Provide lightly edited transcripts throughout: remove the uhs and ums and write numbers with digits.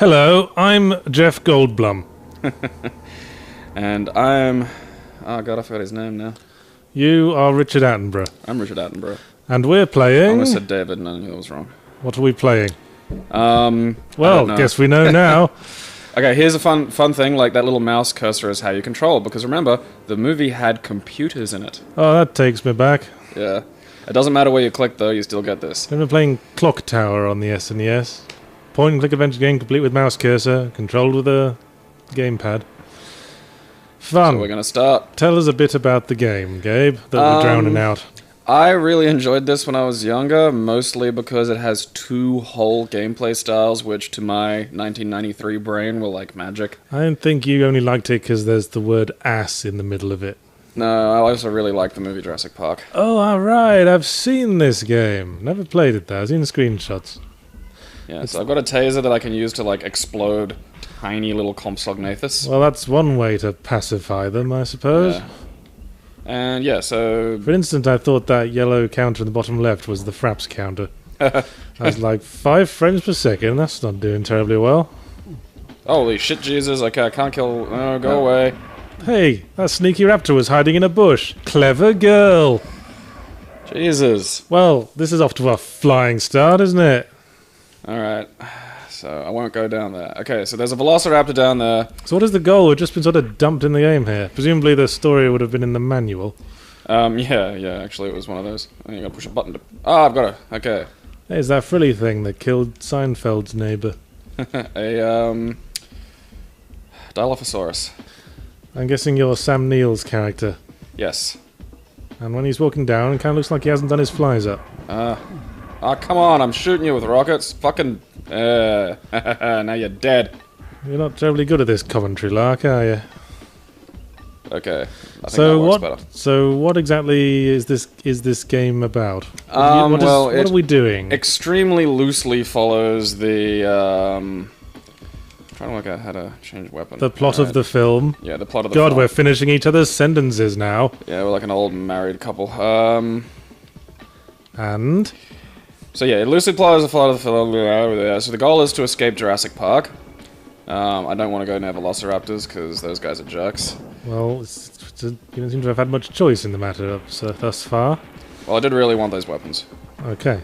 Hello, I'm Jeff Goldblum. And I'm... Oh god, I forgot his name now. You are Richard Attenborough. I'm Richard Attenborough. And we're I playing... almost said David and I knew that was wrong. What are we playing? Well, guess we know now. Okay, here's a fun thing, like that little mouse cursor is how you control, because remember, the movie had computers in it. Oh, that takes me back. Yeah. It doesn't matter where you click though, you still get this. We're playing Clock Tower on the SNES. Point and click adventure game complete with mouse cursor, controlled with a gamepad. Fun. So we're gonna start. Tell us a bit about the game, Gabe, that we're drowning out. I really enjoyed this when I was younger, mostly because it has two whole gameplay styles, which to my 1993 brain were like magic. I don't think you only liked it because there's the word ass in the middle of it. No, I also really liked the movie Jurassic Park. Oh, alright, I've seen this game. Never played it though, I've seen the screenshots. Yeah, so I've got a taser that I can use to like explode tiny little Compsognathus. Well, that's one way to pacify them, I suppose. Yeah. And yeah, so... For instance, I thought that yellow counter in the bottom left was the fraps counter. I was like, 5 frames per second, that's not doing terribly well. Holy shit, Jesus, okay, I can't kill... Oh, go away. Hey, that sneaky raptor was hiding in a bush. Clever girl. Jesus. Well, this is off to a flying start, isn't it? Alright, so I won't go down there. Okay, so there's a velociraptor down there. So what is the goal? We've just been sort of dumped in the game here. Presumably the story would have been in the manual. Yeah, actually it was one of those. I gotta push a button to... Ah, I've got it, okay. Hey, it's that frilly thing that killed Seinfeld's neighbour. A, Dilophosaurus. I'm guessing you're Sam Neill's character. Yes. And when he's walking down, it kind of looks like he hasn't done his flies up. Oh, come on, I'm shooting you with rockets. Fucking... now you're dead. You're not terribly good at this commentary, Lark, are you? Okay, I think that works better. So what exactly is this game about? What are we doing? Extremely loosely follows the... trying to work out how to change weapon. The plot of the film. Yeah, the plot of the film. God, we're finishing each other's sentences now. Yeah, we're like an old married couple. And? So yeah, it loosely follows the plot of the film. So the goal is to escape Jurassic Park. I don't want to go near velociraptors because those guys are jerks. Well, you don't seem to have had much choice in the matter thus far. Well, I did really want those weapons. Okay.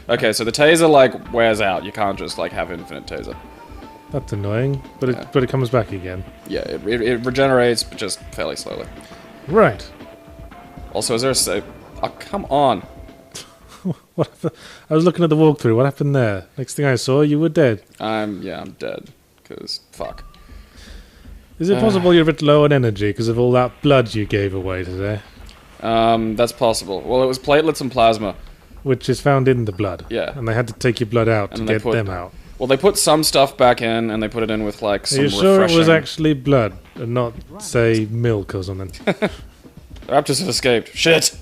Okay, so the taser like wears out. You can't just like have infinite taser. That's annoying, but it comes back again. Yeah, it regenerates, but just fairly slowly. Right. Also, is there a save? Oh, come on. What? I was looking at the walkthrough. What happened there? Next thing I saw, you were dead. I'm dead. Because, fuck. Is it possible you're a bit low on energy because of all that blood you gave away today? That's possible. Well, it was platelets and plasma. Which is found in the blood. Yeah. And they had to take your blood out to get them out. Well, they put some stuff back in, and they put it in with, like, some refreshing... Are you sure it was actually blood, and not, say, milk or something? The raptors have escaped. Shit!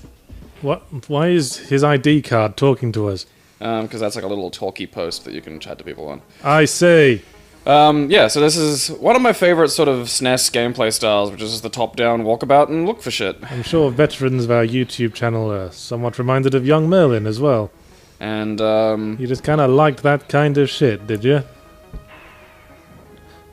What? Why is his ID card talking to us? Because that's like a little talkie post that you can chat to people on. I see. Yeah, so this is one of my favorite sort of SNES gameplay styles, which is just the top-down walkabout and look for shit. I'm sure veterans of our YouTube channel are somewhat reminded of Young Merlin as well. And, You just kind of liked that kind of shit, did you?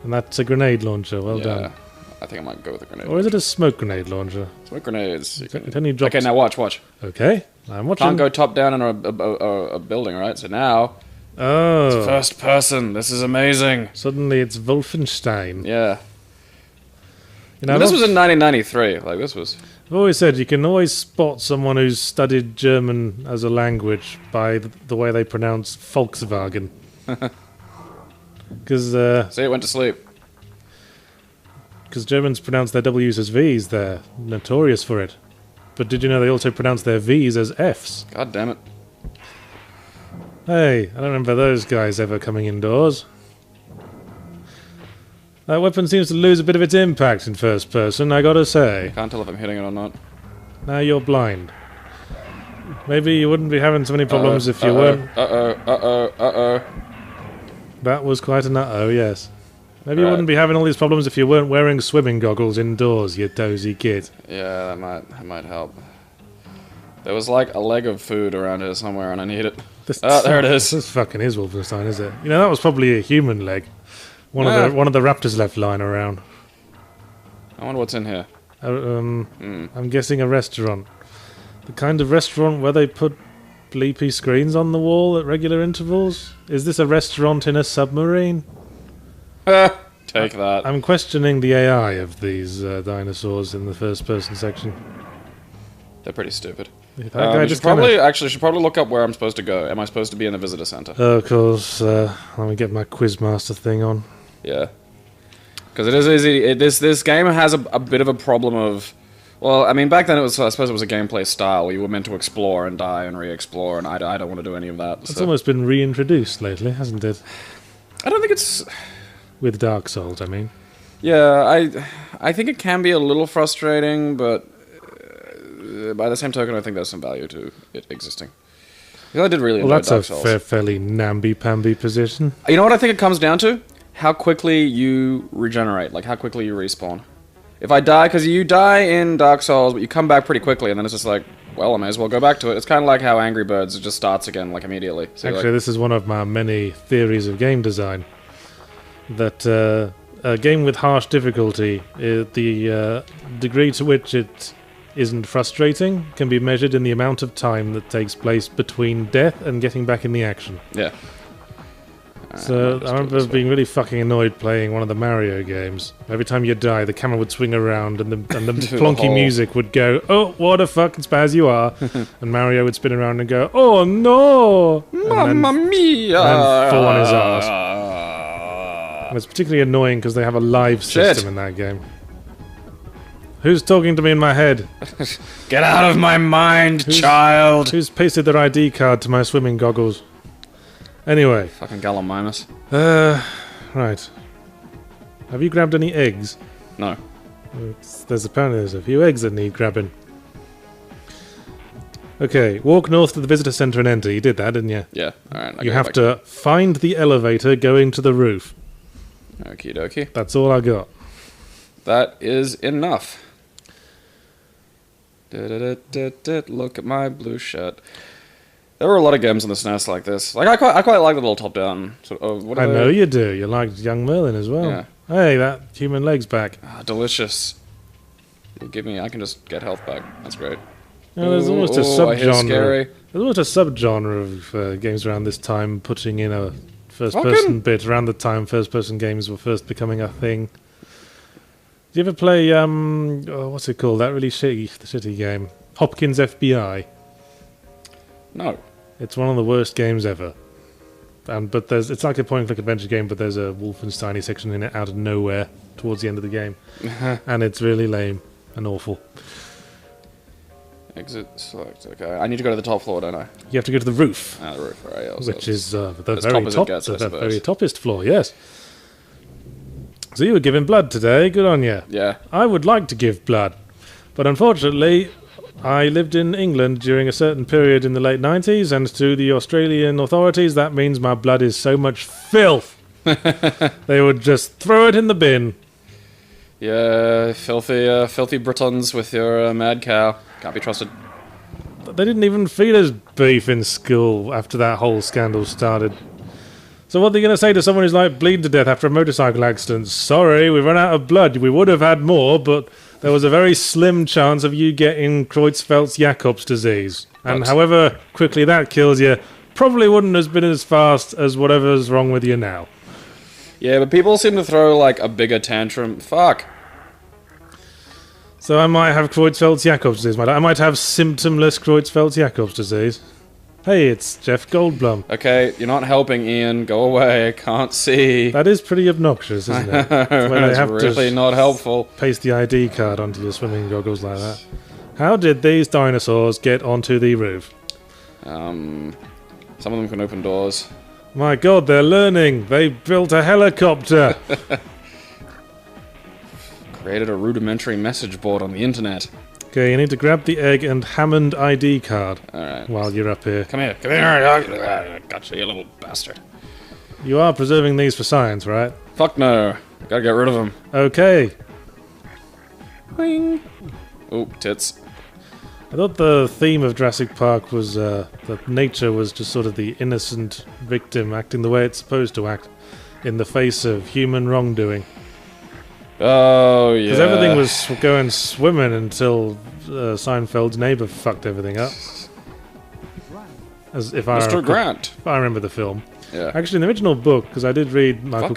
And that's a grenade launcher, well done. I think I might go with a grenade. Or is it a smoke grenade launcher? Smoke grenades. It only drops... Okay, now watch. Okay, I'm watching. Can't go top down in a building, right? So now... Oh. It's first person. This is amazing. Suddenly it's Wolfenstein. Yeah. You know, this was in 1993. Like, this was... I've always said you can always spot someone who's studied German as a language by the way they pronounce Volkswagen. Because... See, it went to sleep. Because Germans pronounce their W's as V's, they're notorious for it. But did you know they also pronounce their V's as F's? God damn it. Hey, I don't remember those guys ever coming indoors. That weapon seems to lose a bit of its impact in first person, I gotta say. Can't tell if I'm hitting it or not. Now you're blind. Maybe you wouldn't be having so many problems if you weren't... That was quite an uh-oh, yes. Maybe you wouldn't be having all these problems if you weren't wearing swimming goggles indoors, you dozy kid. Yeah, that might help. There was like a leg of food around here somewhere, and I need it. This, There it is. This fucking is Wolfenstein, is it? You know, that was probably a human leg. One of the raptors left lying around. I wonder what's in here. I'm guessing a restaurant. The kind of restaurant where they put bleepy screens on the wall at regular intervals? Is this a restaurant in a submarine? Take that. I'm questioning the AI of these dinosaurs in the first-person section. They're pretty stupid. Should should probably look up where I'm supposed to go. Am I supposed to be in a visitor center? Of course. Let me get my Quizmaster thing on. Yeah. Because it is easy. This game has a bit of a problem of... Well, I mean, back then I suppose it was a gameplay style where you were meant to explore and die and re-explore, and I don't want to do any of that. It's almost been reintroduced lately, hasn't it? I don't think it's... With Dark Souls, I mean. Yeah, I think it can be a little frustrating, but by the same token, I think there's some value to it existing. Because I did really enjoy Dark Souls. Well, that's a fairly namby-pamby position. You know what I think it comes down to? How quickly you regenerate, like how quickly you respawn. If I die, because you die in Dark Souls, but you come back pretty quickly, and then it's just like, well, I may as well go back to it. It's kind of like how Angry Birds, it just starts again, like, immediately. So actually, this is one of my many theories of game design. That a game with harsh difficulty, the degree to which it isn't frustrating can be measured in the amount of time that takes place between death and getting back in the action. Yeah. So I remember being really fucking annoyed playing one of the Mario games. Every time you die, the camera would swing around and the plonky music would go, "Oh, what a fucking spaz you are!" And Mario would spin around and go, "Oh no, Mamma mia!" And fall on his ass. And it's particularly annoying because they have a live system in that game. Who's talking to me in my head? Get out of my mind, child! Who's pasted their ID card to my swimming goggles? Anyway. Fucking Gallimimus. Right. Have you grabbed any eggs? No. There's a few eggs that need grabbing. Okay, walk north to the visitor center and enter. You did that, didn't you? Yeah, alright. You have to find the elevator going to the roof. Okie dokie. That's all I got. That is enough. Look at my blue shirt. There were a lot of games on the SNES like this. Like I quite like the little top-down sort of. I know you do. You liked Young Merlin as well. Yeah. Hey, that human leg's back. Ah, delicious. You give me. I can just get health back. That's great. There's almost a subgenre. Scary. There's almost a subgenre of games around this time putting in a first-person bit. Around the time first-person games were first becoming a thing. Did you ever play what's it called? That really shitty game, Hopkins FBI. No. It's one of the worst games ever. But it's like a point-and-click adventure game, but there's a Wolfenstein section in it out of nowhere towards the end of the game. And it's really lame and awful. Exit select. Okay, I need to go to the top floor, don't I? You have to go to the roof. Ah, the roof, right. Which is the very toppest floor, yes. So you were giving blood today, good on you. Yeah. I would like to give blood, but unfortunately I lived in England during a certain period in the late 90s, and to the Australian authorities that means my blood is so much filth. They would just throw it in the bin. Yeah, filthy Britons with your mad cow. Can't be trusted. They didn't even feed us beef in school after that whole scandal started. So what are they going to say to someone who's like bleeding to death after a motorcycle accident? Sorry, we've run out of blood. We would have had more, but there was a very slim chance of you getting Creutzfeldt-Jakob's disease. And however quickly that kills you, probably wouldn't have been as fast as whatever's wrong with you now. Yeah, but people seem to throw, like, a bigger tantrum. Fuck. So I might have Creutzfeldt-Jakob's disease. I might have symptomless Creutzfeldt-Jakob's disease. Hey, it's Jeff Goldblum. Okay, you're not helping, Ian. Go away. I can't see. That is pretty obnoxious, isn't it? It's really not helpful. Paste the ID card onto your swimming goggles like that. How did these dinosaurs get onto the roof? Some of them can open doors. My god, they're learning. They built a helicopter. Created a rudimentary message board on the internet. Okay, you need to grab the egg and Hammond ID card. Alright. While you're up here. Come here. Gotcha, you little bastard. You are preserving these for science, right? Fuck no. Gotta get rid of them. Okay. Boing. Oh, tits. I thought the theme of Jurassic Park was that nature was just sort of the innocent victim acting the way it's supposed to act in the face of human wrongdoing. Oh, yeah. Because everything was going swimming until Seinfeld's neighbor fucked everything up. As if Mr. Grant. If I remember the film. Yeah. Actually, in the original book, because I did read Michael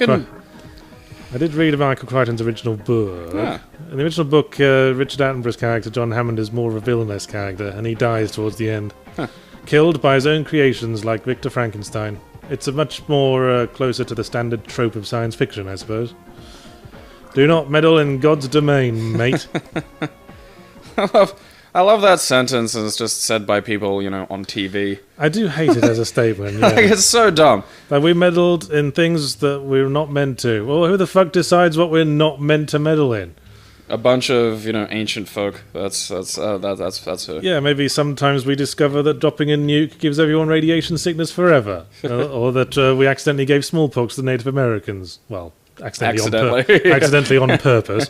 Crichton's original book. Yeah. In the original book, Richard Attenborough's character, John Hammond, is more of a villainous character, and he dies towards the end. Huh. Killed by his own creations, like Victor Frankenstein. It's a much more closer to the standard trope of science fiction, I suppose. Do not meddle in God's domain, mate. I love that sentence, and it's just said by people, you know, on TV. I do hate it as a statement, yeah. Like, it's so dumb. Like, we meddled in things that we're not meant to. Well, who the fuck decides what we're not meant to meddle in? A bunch of, you know, ancient folk. That's who. Yeah, maybe sometimes we discover that dropping a nuke gives everyone radiation sickness forever. Or that we accidentally gave smallpox to Native Americans. Well, accidentally on purpose.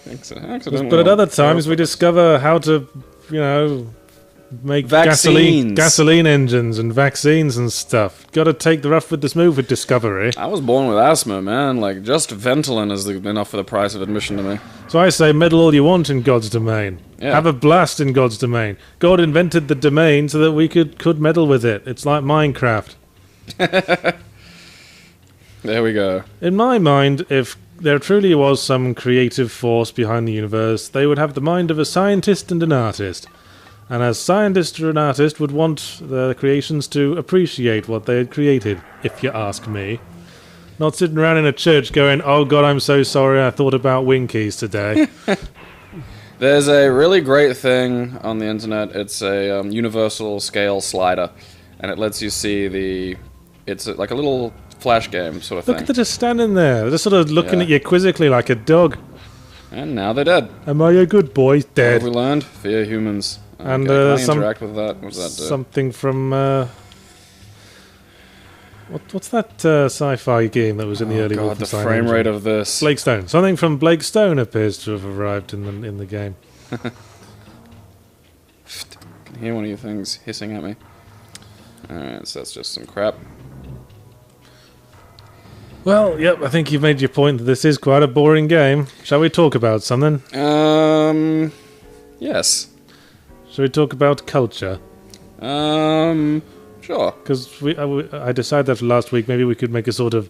Accidentally But at other times we discover how to, you know, make gasoline engines and vaccines and stuff. Got to take the rough with the smooth with discovery. I was born with asthma, man. Like, just Ventolin is enough for the price of admission to me. So I say meddle all you want in God's domain. Yeah. Have a blast in God's domain. God invented the domain so that we could meddle with it. It's like Minecraft. There we go. In my mind, if there truly was some creative force behind the universe, they would have the mind of a scientist and an artist. And a scientist or an artist would want their creations to appreciate what they had created, if you ask me. Not sitting around in a church going, oh God, I'm so sorry, I thought about Winkies today. There's a really great thing on the internet. It's a universal scale slider, and it lets you see it's like a little flash game sort of thing. Look at them just standing there. They're just sort of looking at you quizzically like a dog. And now they're dead. Am I a good boy? Dead. What have we learned? Fear humans. And Can I interact with that? What does that do? Something from what's that sci-fi game that was in the early God, the Wolfenstein frame engine? rate of this. Blake Stone. Something from Blake Stone appears to have arrived in the game. I can hear one of your things hissing at me. Alright, so that's just some crap. Well, yep, I think you've made your point that this is quite a boring game. Shall we talk about something? Yes. Shall we talk about culture? Sure. Because I decided after last week maybe we could make a sort of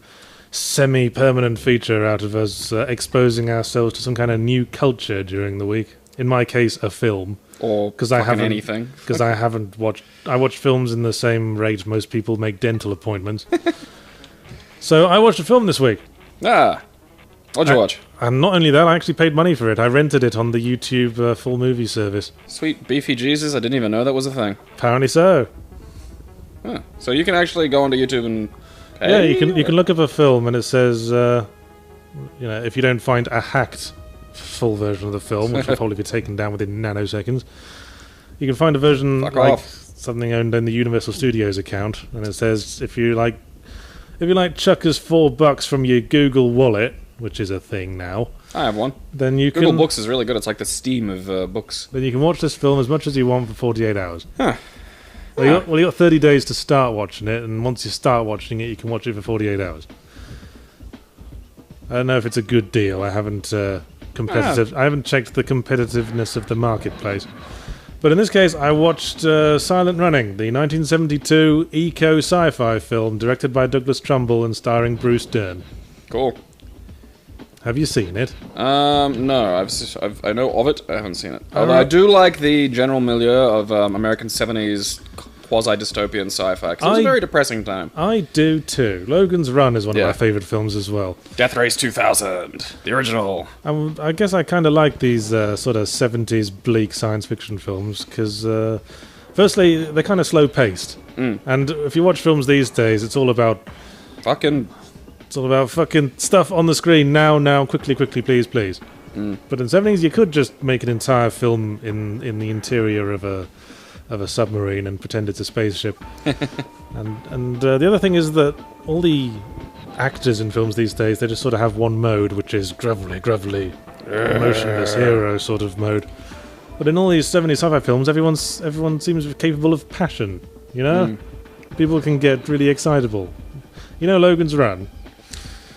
semi-permanent feature out of us exposing ourselves to some kind of new culture during the week. In my case, a film. Or anything. Because I haven't watched... I watch films in the same rate most people make dental appointments. So I watched a film this week. What'd you watch? And not only that, I actually paid money for it. I rented it on the YouTube full movie service. Sweet beefy Jesus, I didn't even know that was a thing. Apparently so. Huh. So you can actually go onto YouTube and pay? Yeah, you can look up a film and it says, you know, if you don't find a hacked full version of the film, which will probably be taken down within nanoseconds, you can find a version like something owned in the Universal Studios account, and it says if you like chuck us $4 from your Google Wallet, which is a thing now. I have one. Then you Google Books is really good. It's like the Steam of books. Then you can watch this film as much as you want for 48 hours. Huh. Well, you got 30 days to start watching it, and once you start watching it, you can watch it for 48 hours. I don't know if it's a good deal. I haven't I haven't checked the competitiveness of the marketplace. But in this case, I watched Silent Running, the 1972 eco-sci-fi film directed by Douglas Trumbull and starring Bruce Dern. Cool. Have you seen it? No. I know of it. I haven't seen it. Although I do like the general milieu of American 70s quasi-dystopian sci-fi, because it was a very depressing time. I do too. Logan's Run is one of my favourite films as well. Death Race 2000, the original. I guess I kind of like these sort of 70s bleak science fiction films, because firstly, they're kind of slow-paced. And if you watch films these days, it's all about fucking stuff on the screen now, quickly, please. But in the 70s, you could just make an entire film in the interior of a submarine and pretend it's a spaceship. and the other thing is that all the actors in films these days, they just sort of have one mode, which is gruffly, emotionless hero sort of mode. But in all these 70s sci-fi films, everyone seems capable of passion, you know? People can get really excitable. You know Logan's Run?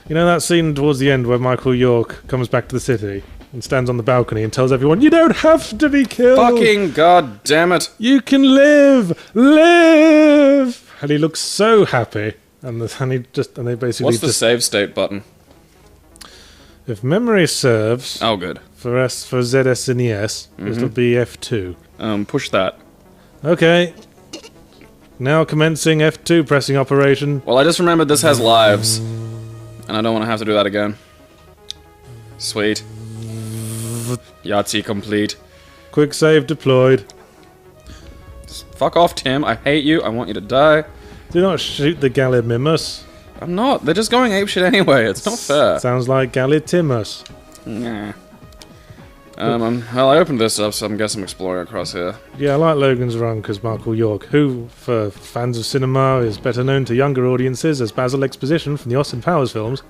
You know that scene towards the end where Michael York comes back to the city and stands on the balcony and tells everyone, you don't have to be killed! Fucking god damn it! You can live! Live! And he looks so happy. And they basically What's the save state button? If memory serves... Oh, good. For ZSNES, it'll be F2. Push that. Okay. Now commencing F2 pressing operation. Well, I just remembered this has lives. And I don't want to have to do that again. Sweet. Yahtzee complete. Quick save deployed. Fuck off, Tim. I hate you. I want you to die. Do not shoot the Gallimimus. I'm not. They're just going apeshit anyway. It's not fair. Sounds like Gallitimus. Nah. Well, I opened this up, so I guess I'm exploring across here. Yeah, I like Logan's Run because Michael York, who, for fans of cinema, is better known to younger audiences as Basil Exposition from the Austin Powers films,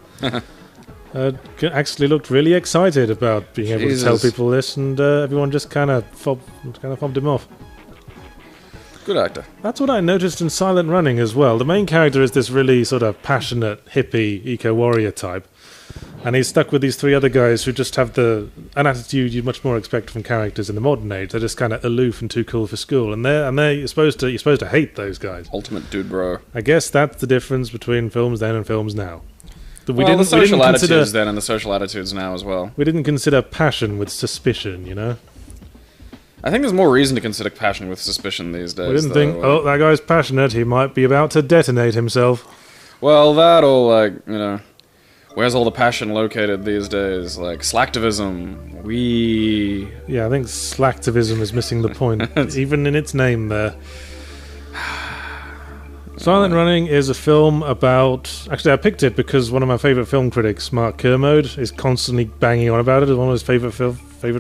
actually looked really excited about being able to tell people this, and everyone just kind of fobbed him off. Good actor. That's what I noticed in Silent Running as well. The main character is this really sort of passionate, hippie, eco-warrior type. And he's stuck with these three other guys who just have an attitude you'd much more expect from characters in the modern age. They're just kind of aloof and too cool for school. And you're supposed to hate those guys. Ultimate dude bro. I guess that's the difference between films then and films now. The social attitudes then and the social attitudes now as well. We didn't consider passion with suspicion, you know? I think there's more reason to consider passion with suspicion these days. We didn't think, oh, that guy's passionate, he might be about to detonate himself. Well, that or, like, you know, where's all the passion located these days? Like, slacktivism, Yeah, I think slacktivism is missing the point, even in its name there. Silent Running is a film about... Actually, I picked it because one of my favourite film critics, Mark Kermode, is constantly banging on about it as one of his favourite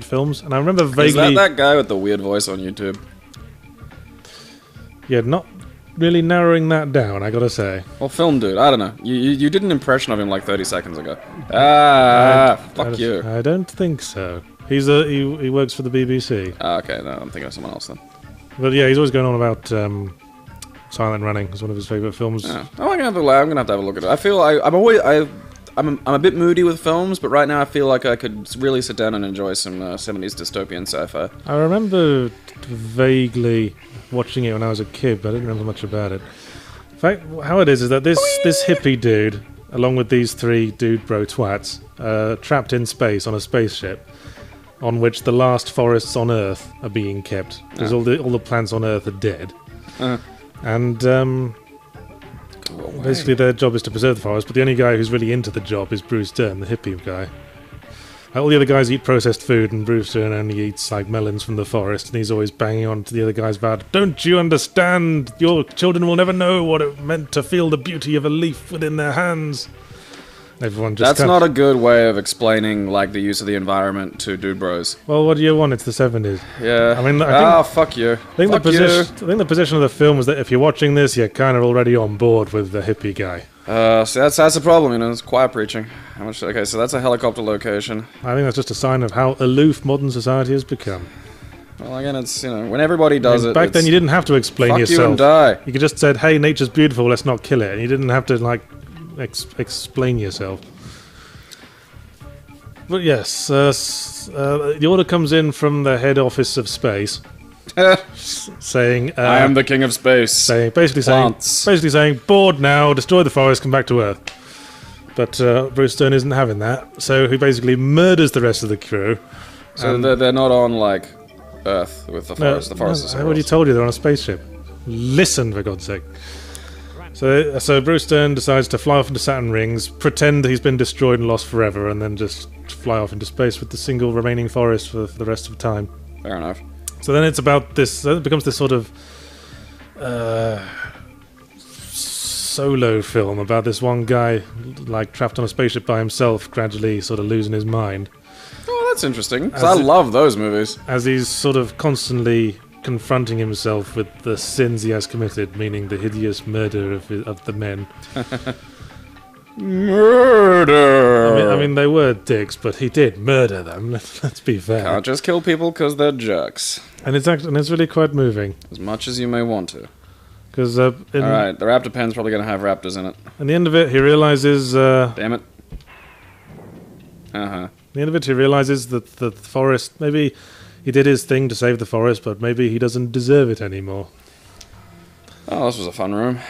films. And I remember vaguely... Is that guy with the weird voice on YouTube? Yeah, not really narrowing that down, I gotta say. Well, film dude, I don't know. You did an impression of him like 30 seconds ago. Fuck you. I don't think so. He works for the BBC. Okay, no, I'm thinking of someone else then. But yeah, he's always going on about... Silent Running is one of his favourite films. Yeah. Oh, I'm gonna have to have a look at it. I feel I'm a bit moody with films, but right now I feel like I could really sit down and enjoy some 70s dystopian sci-fi. I remember vaguely watching it when I was a kid, but I didn't remember much about it. In fact, how it is that this hippie dude, along with these three dude bro twats, trapped in space on a spaceship, on which the last forests on Earth are being kept because all the plants on Earth are dead. And basically their job is to preserve the forest, but the only guy who's really into the job is Bruce Dern, the hippie guy. All the other guys eat processed food, and Bruce Dern only eats like melons from the forest, and he's always banging on to the other guys about, don't you understand? Your children will never know what it meant to feel the beauty of a leaf within their hands. Everyone just That's not a good way of explaining like the use of the environment to dude bros. Well, what do you want? It's the 70s. Yeah. I mean, I think, fuck you. I think the position of the film is that if you're watching this, you're kind of already on board with the hippie guy. So that's a problem, you know. It's choir preaching. Okay, so that's a helicopter location. I think that's just a sign of how aloof modern society has become. Well, again, it's, you know, when everybody does it. Back then, you didn't have to explain fuck yourself. You and die. You could just said, "Hey, nature's beautiful. Let's not kill it," and you didn't have to like explain yourself. But yes, the order comes in from the head office of space, saying, "I am the king of space." Basically saying, "Bored now. Destroy the forest. Come back to Earth." But Bruce Dern isn't having that, so he basically murders the rest of the crew. So they're not on like Earth with the forest. The forest is. I already told you they're on a spaceship. Listen, for God's sake. So Bruce Dern decides to fly off into Saturn rings, pretend that he's been destroyed and lost forever, and then just fly off into space with the single remaining forest for the rest of time. Fair enough. So then it's about this. It becomes this sort of solo film about this one guy, like trapped on a spaceship by himself, gradually sort of losing his mind. Oh, that's interesting. Because I love those movies. As he's sort of constantly confronting himself with the sins he has committed, meaning the hideous murder of the men. Murder! I mean, they were dicks, but he did murder them. Let's be fair. Can't just kill people because they're jerks. And it's really quite moving. As much as you may want to. Because Alright, the raptor pen's probably going to have raptors in it. in the end of it, he realizes... Damn it. At the end of it, he realizes that the forest... Maybe he did his thing to save the forest, but maybe he doesn't deserve it anymore. Oh, this was a fun room.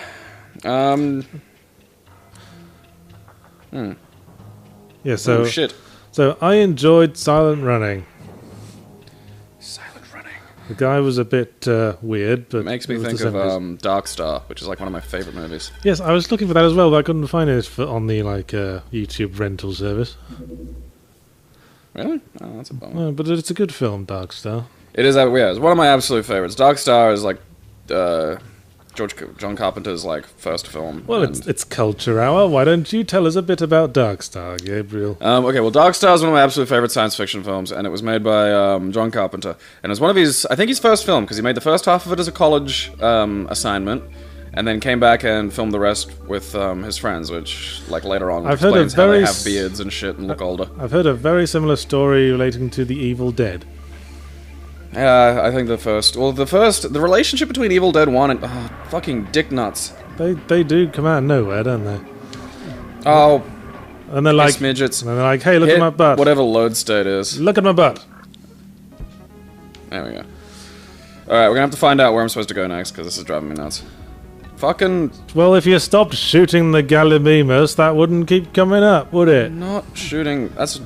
Yeah, so... Oh, shit. So, I enjoyed Silent Running. Silent Running. The guy was a bit weird, but... It makes me think of Dark Star, which is like one of my favorite movies. Yes, I was looking for that as well, but I couldn't find it on the YouTube rental service. Really? Oh, that's a bummer. But it's a good film, Dark Star. It is, yeah, it's one of my absolute favorites. Dark Star is like John Carpenter's like first film. Well, it's Culture Hour. Why don't you tell us a bit about Dark Star, Gabriel? Okay, well, Dark Star is one of my absolute favorite science fiction films, and it was made by John Carpenter. And it was one of his, I think his first film, because he made the first half of it as a college assignment, and then came back and filmed the rest with his friends, which, like, later on explains how they have beards and shit and look older. I've heard a very similar story relating to The Evil Dead. Yeah, I think the relationship between Evil Dead 1 and, fucking dick nuts. They do come out of nowhere, don't they? Oh, and they're like, midgets. And they're like, hey, look at my butt. Whatever load state is. Look at my butt. There we go. Alright, we're gonna have to find out where I'm supposed to go next, because this is driving me nuts. Fucking... Well, if you stopped shooting the Gallimimus, that wouldn't keep coming up, would it? Not shooting... That's...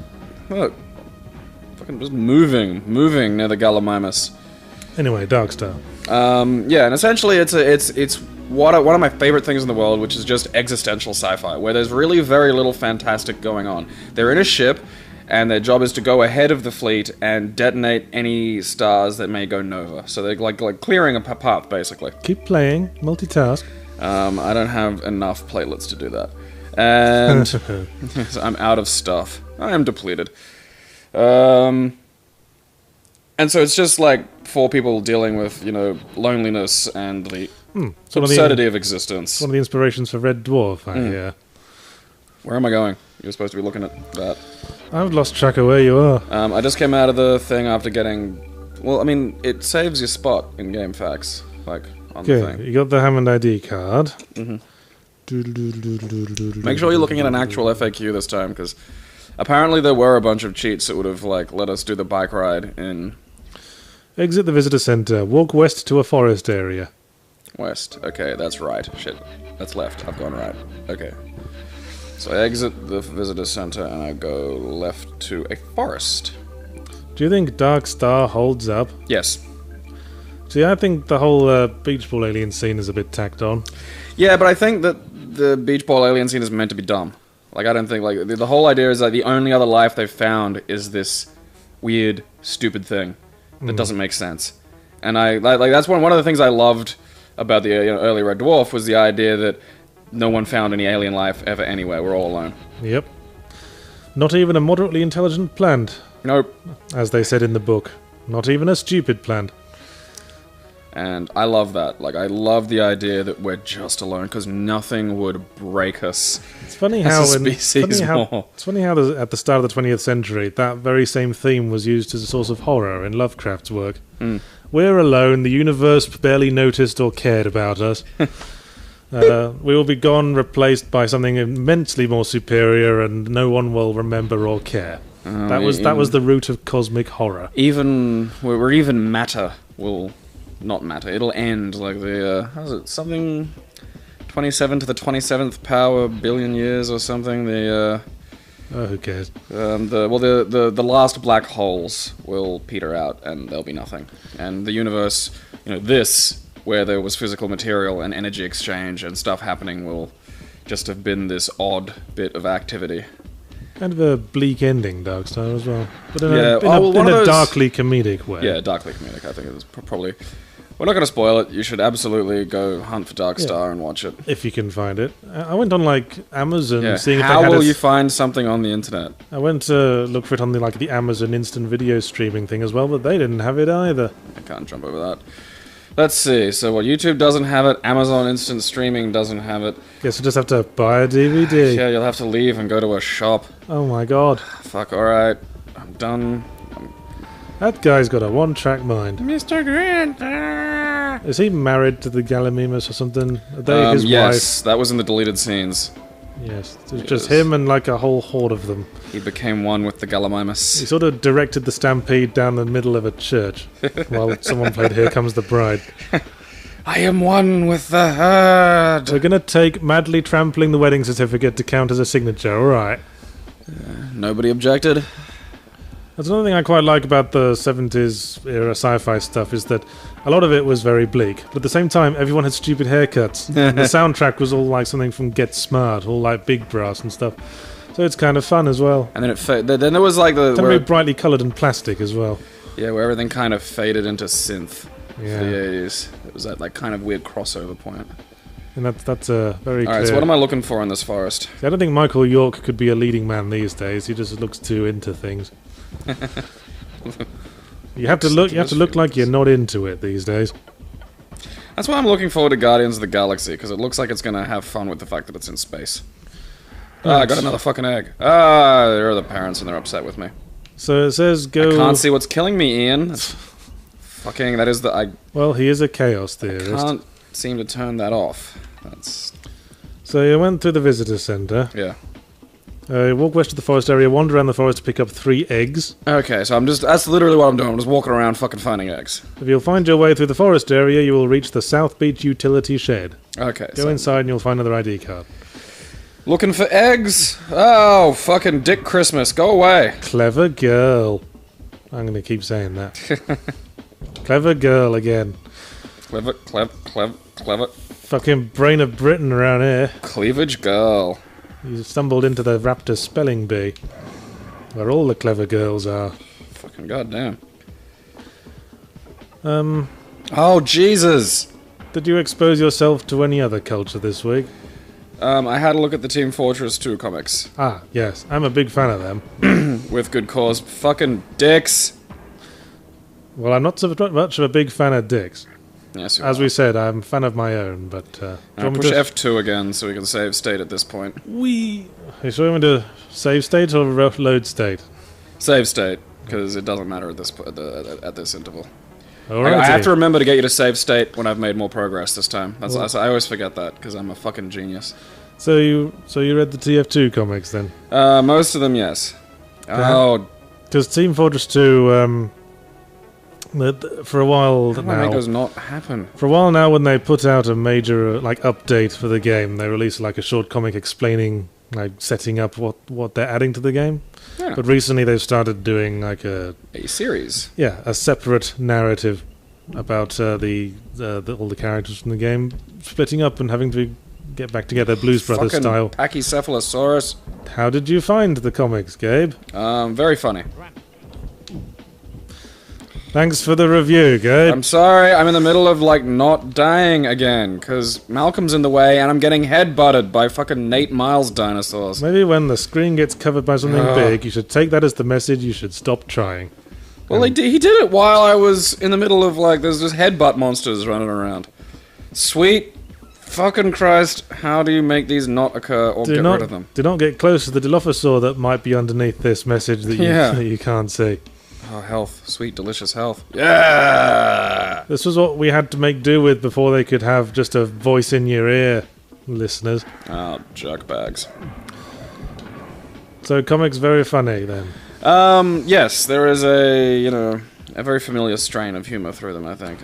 Look. Fucking just moving near the Gallimimus. Anyway, Dark Star. Yeah, and essentially it's one of my favorite things in the world, which is just existential sci-fi, where there's really very little fantastic going on. They're in a ship, and their job is to go ahead of the fleet and detonate any stars that may go nova. So they're like clearing a path, basically. Keep playing, multitask. I don't have enough platelets to do that. And I'm out of stuff. I am depleted. And so it's just like 4 people dealing with, loneliness and the absurdity of existence. One of the inspirations for Red Dwarf, I hear. Where am I going? You're supposed to be looking at that. I've lost track of where you are. I just came out of the thing after getting... Well, I mean, it saves your spot in game facts, like, on the thing. You got the Hammond ID card. Mm-hmm. Make sure you're looking at an actual FAQ this time, because apparently there were a bunch of cheats that would have, like, let us do the bike ride in... Exit the visitor center. Walk west to a forest area. West. Okay, that's right. Shit. That's left. I've gone right. Okay. So I exit the visitor center and I go left to a forest. Do you think Dark Star holds up? Yes. See, I think the whole beach ball alien scene is a bit tacked on. Yeah, but I think that the beach ball alien scene is meant to be dumb. Like, I don't think, like, the whole idea is that the only other life they've found is this weird, stupid thing that doesn't make sense. And that's one of the things I loved about the early Red Dwarf was the idea that no one found any alien life ever anywhere. We're all alone. Yep. Not even a moderately intelligent plant. Nope. As they said in the book. Not even a stupid plant. And I love that. Like, I love the idea that we're just alone, because nothing would break us. It's funny how... as a species more. It's funny how at the start of the 20th century, that very same theme was used as a source of horror in Lovecraft's work. We're alone, the universe barely noticed or cared about us. We will be gone, replaced by something immensely more superior, and no one will remember or care. That was the root of cosmic horror. Even matter will not matter. It'll end like the how's it? Something 27 to the 27th power billion years or something. Who cares? The last black holes will peter out, and there'll be nothing. And the universe, this, where there was physical material and energy exchange and stuff happening, will just have been this odd bit of activity. Kind of a bleak ending, Dark Star, as well. But in a darkly comedic way. Yeah, darkly comedic, I think it was probably... We're not going to spoil it. You should absolutely go hunt for Dark Star and watch it. If you can find it. I went on, Amazon, seeing if how will you find something on the internet? I went to look for it on the Amazon instant video streaming thing as well, but they didn't have it either. I can't jump over that. Let's see. So what? YouTube doesn't have it. Amazon Instant Streaming doesn't have it. Guess you just have to buy a DVD. Yeah, you'll have to leave and go to a shop. Oh my god. Fuck. All right. I'm done. That guy's got a one-track mind. Mr. Grant. Is he married to the Gallimimus or something? Are they his yes, that was in the deleted scenes. wife? Yes. It's just him and like a whole horde of them. He became one with the Gallimimus. He sort of directed the stampede down the middle of a church while someone played Here Comes the Bride. I am one with the herd. We're going to take madly trampling the wedding certificate to count as a signature, alright. Nobody objected. That's another thing I quite like about the 70s era sci-fi stuff is that a lot of it was very bleak, but at the same time everyone had stupid haircuts. The soundtrack was all like something from Get Smart, all like big brass and stuff. So it's kind of fun as well. And then then there was like the Very brightly coloured and plastic as well. yeah, where everything kind of faded into synth Yeah. for the 80s. It was that like kind of weird crossover point. And that's a very All right, clear... so what am I looking for in this forest? See, I don't think Michael York could be a leading man these days. He just looks too into things. You have to look like you're not into it these days. That's why I'm looking forward to Guardians of the Galaxy, because it looks like it's going to have fun with the fact that it's in space. I got another fucking egg. There are the parents and they're upset with me. So it says go... I can't see what's killing me, Ian. Fucking, that is the... I Well, he is a chaos theorist. can't seem to turn that off. That's... So you went through the visitor centre. Yeah. You walk west to the forest area, wander around the forest to pick up 3 eggs. Okay, so that's literally what I'm doing. I'm just walking around fucking finding eggs. If you'll find your way through the forest area, you will reach the South Beach Utility Shed. Okay, Go inside and you'll find another ID card. looking for eggs? Oh, fucking Dick Christmas, go away. Clever girl. I'm going to keep saying that. Clever girl again. Clever. Fucking brain of Britain around here. Cleavage girl. You stumbled into the Raptor Spelling Bee, where all the clever girls are. Fucking goddamn. Um, Oh, Jesus. did you expose yourself to any other culture this week? I had a look at the Team Fortress 2 comics. Ah, yes, I'm a big fan of them. With good cause. Fucking dicks. Well, I'm not so much of a big fan of dicks. Yes, you As are. we said, I'm a fan of my own, but... do you want me push to- F2 again so we can save state at this point. You sure you want to save state or load state? Save state, because it doesn't matter at this interval. Alrighty. I have to remember to get you to save state when I've made more progress this time. I always forget that, because I'm a fucking genius. So you read the TF2 comics then? Most of them, yes. Oh, Because Team Fortress 2, for a while how do I make now... those not happen? For a while now, when they put out a major update for the game, they release like a short comic explaining, setting up what they're adding to the game. Yeah. But recently, they've started doing like a series. separate narrative about all the characters from the game splitting up and having to get back together, Blues Brothers Fucking style. Pachycephalosaurus. How did you find the comics, Gabe? Very funny. Thanks for the review, Gabe. I'm sorry, I'm in the middle of, not dying again, because Malcolm's in the way and I'm getting head-butted by fucking Nate Miles dinosaurs. Maybe when the screen gets covered by something big, you should take that as the message you should stop trying. Well, he did it while I was in the middle of, there's just headbutt monsters running around. Sweet fucking Christ, how do you make these not occur or get rid of them? Do not get close to the Dilophosaur that might be underneath this message that that you can't see. Oh, health. Sweet, delicious health. Yeah! This was what we had to make do with before they could have just a voice in your ear, listeners. Oh, jerkbags. So comics very funny then. Yes, there is a very familiar strain of humor through them, I think.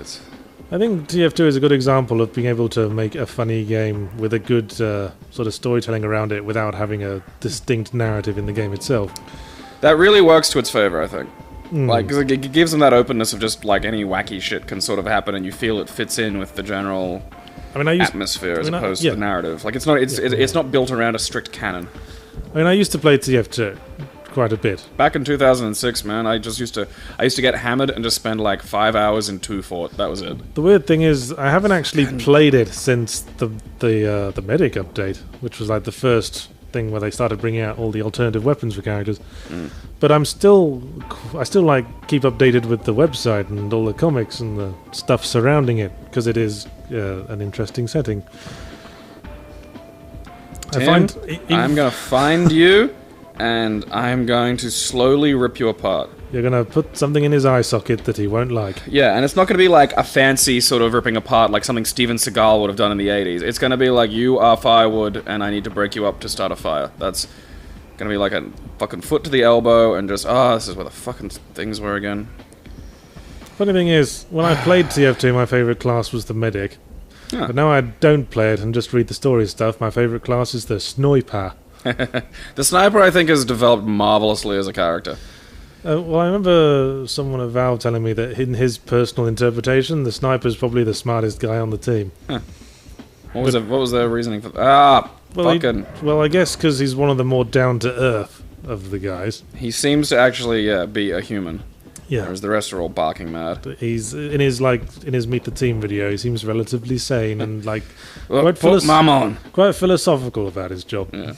I think TF2 is a good example of being able to make a funny game with a good sort of storytelling around it without having a distinct narrative in the game itself. That really works to its favor, I think. Because it gives them that openness of just, any wacky shit can sort of happen and you feel it fits in with the general atmosphere as opposed to the narrative. It's not built around a strict canon. I used to play TF2 quite a bit. Back in 2006, man, I used to get hammered and just spend 5 hours in 2 Fort. That was it. The weird thing is, I haven't actually played it since the Medic update, which was the first thing where they started bringing out all the alternative weapons for characters. But I still like keep updated with the website and all the comics and the stuff surrounding it because it is an interesting setting. Tim, I'm gonna find you, and I'm going to slowly rip you apart. You're gonna put something in his eye socket that he won't like. Yeah, and it's not gonna be like a fancy sort of ripping apart like something Steven Seagal would have done in the 80s. It's gonna be like, you are firewood, and I need to break you up to start a fire. That's gonna be like a fucking foot to the elbow, and just, this is where the fucking things were again. Funny thing is, when I played TF2, my favourite class was the medic. Huh. But now I don't play it and just read the story stuff. My favourite class is the sniper. The sniper, I think, has developed marvelously as a character. Well, I remember someone at Valve telling me that in his personal interpretation, the sniper's probably the smartest guy on the team. Huh. What was their reasoning for that? Well, I guess because he's one of the more down-to-earth of the guys. He seems to actually, be a human. Yeah. Whereas the rest are all barking mad. He's in his Meet the Team video. He seems relatively sane and Put mum on. quite philosophical about his job. Yeah.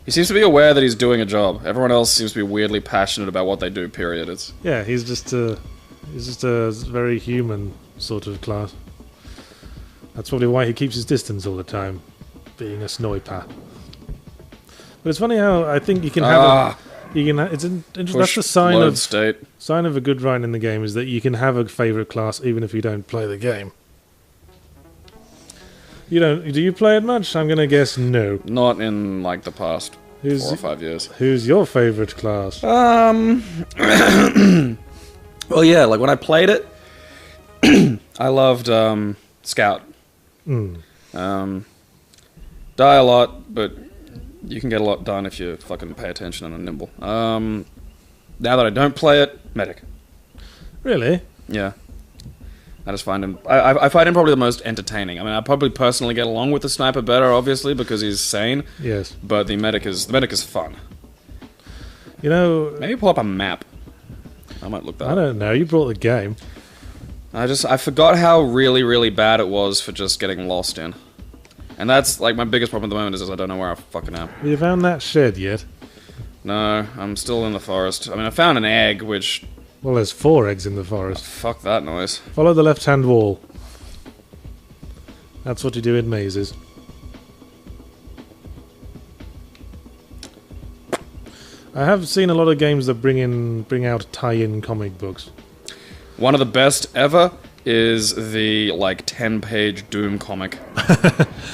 He seems to be aware that he's doing a job. Everyone else seems to be weirdly passionate about what they do. Period. He's just a very human sort of class. That's probably why he keeps his distance all the time, being a sniper. But it's funny how I think you can have that's the sign of a good write in the game is that you can have a favorite class even if you don't play the game. You don't? Do you play it much? I'm gonna guess no. Not in the past 4 or 5 years. Who's your favorite class? Well, yeah, when I played it, I loved Scout. Die a lot, but you can get a lot done if you fucking pay attention and are nimble. Now that I don't play it, Medic. Really? Yeah. I just find him... I find him probably the most entertaining. I mean, I probably personally get along with the Sniper better, obviously, because he's sane. Yes. But the Medic is fun. You know... Maybe pull up a map. I might look that up. I don't know. You brought the game. I forgot how really, really bad it was for just getting lost in. And that's, my biggest problem at the moment is I don't know where I fucking am. Have you found that shed yet? No, I'm still in the forest. I mean, I found an egg, which... Well, there's 4 eggs in the forest. Fuck that noise. Follow the left-hand wall. That's what you do in mazes. I have seen a lot of games that bring out tie-in comic books. One of the best ever is the 10-page Doom comic.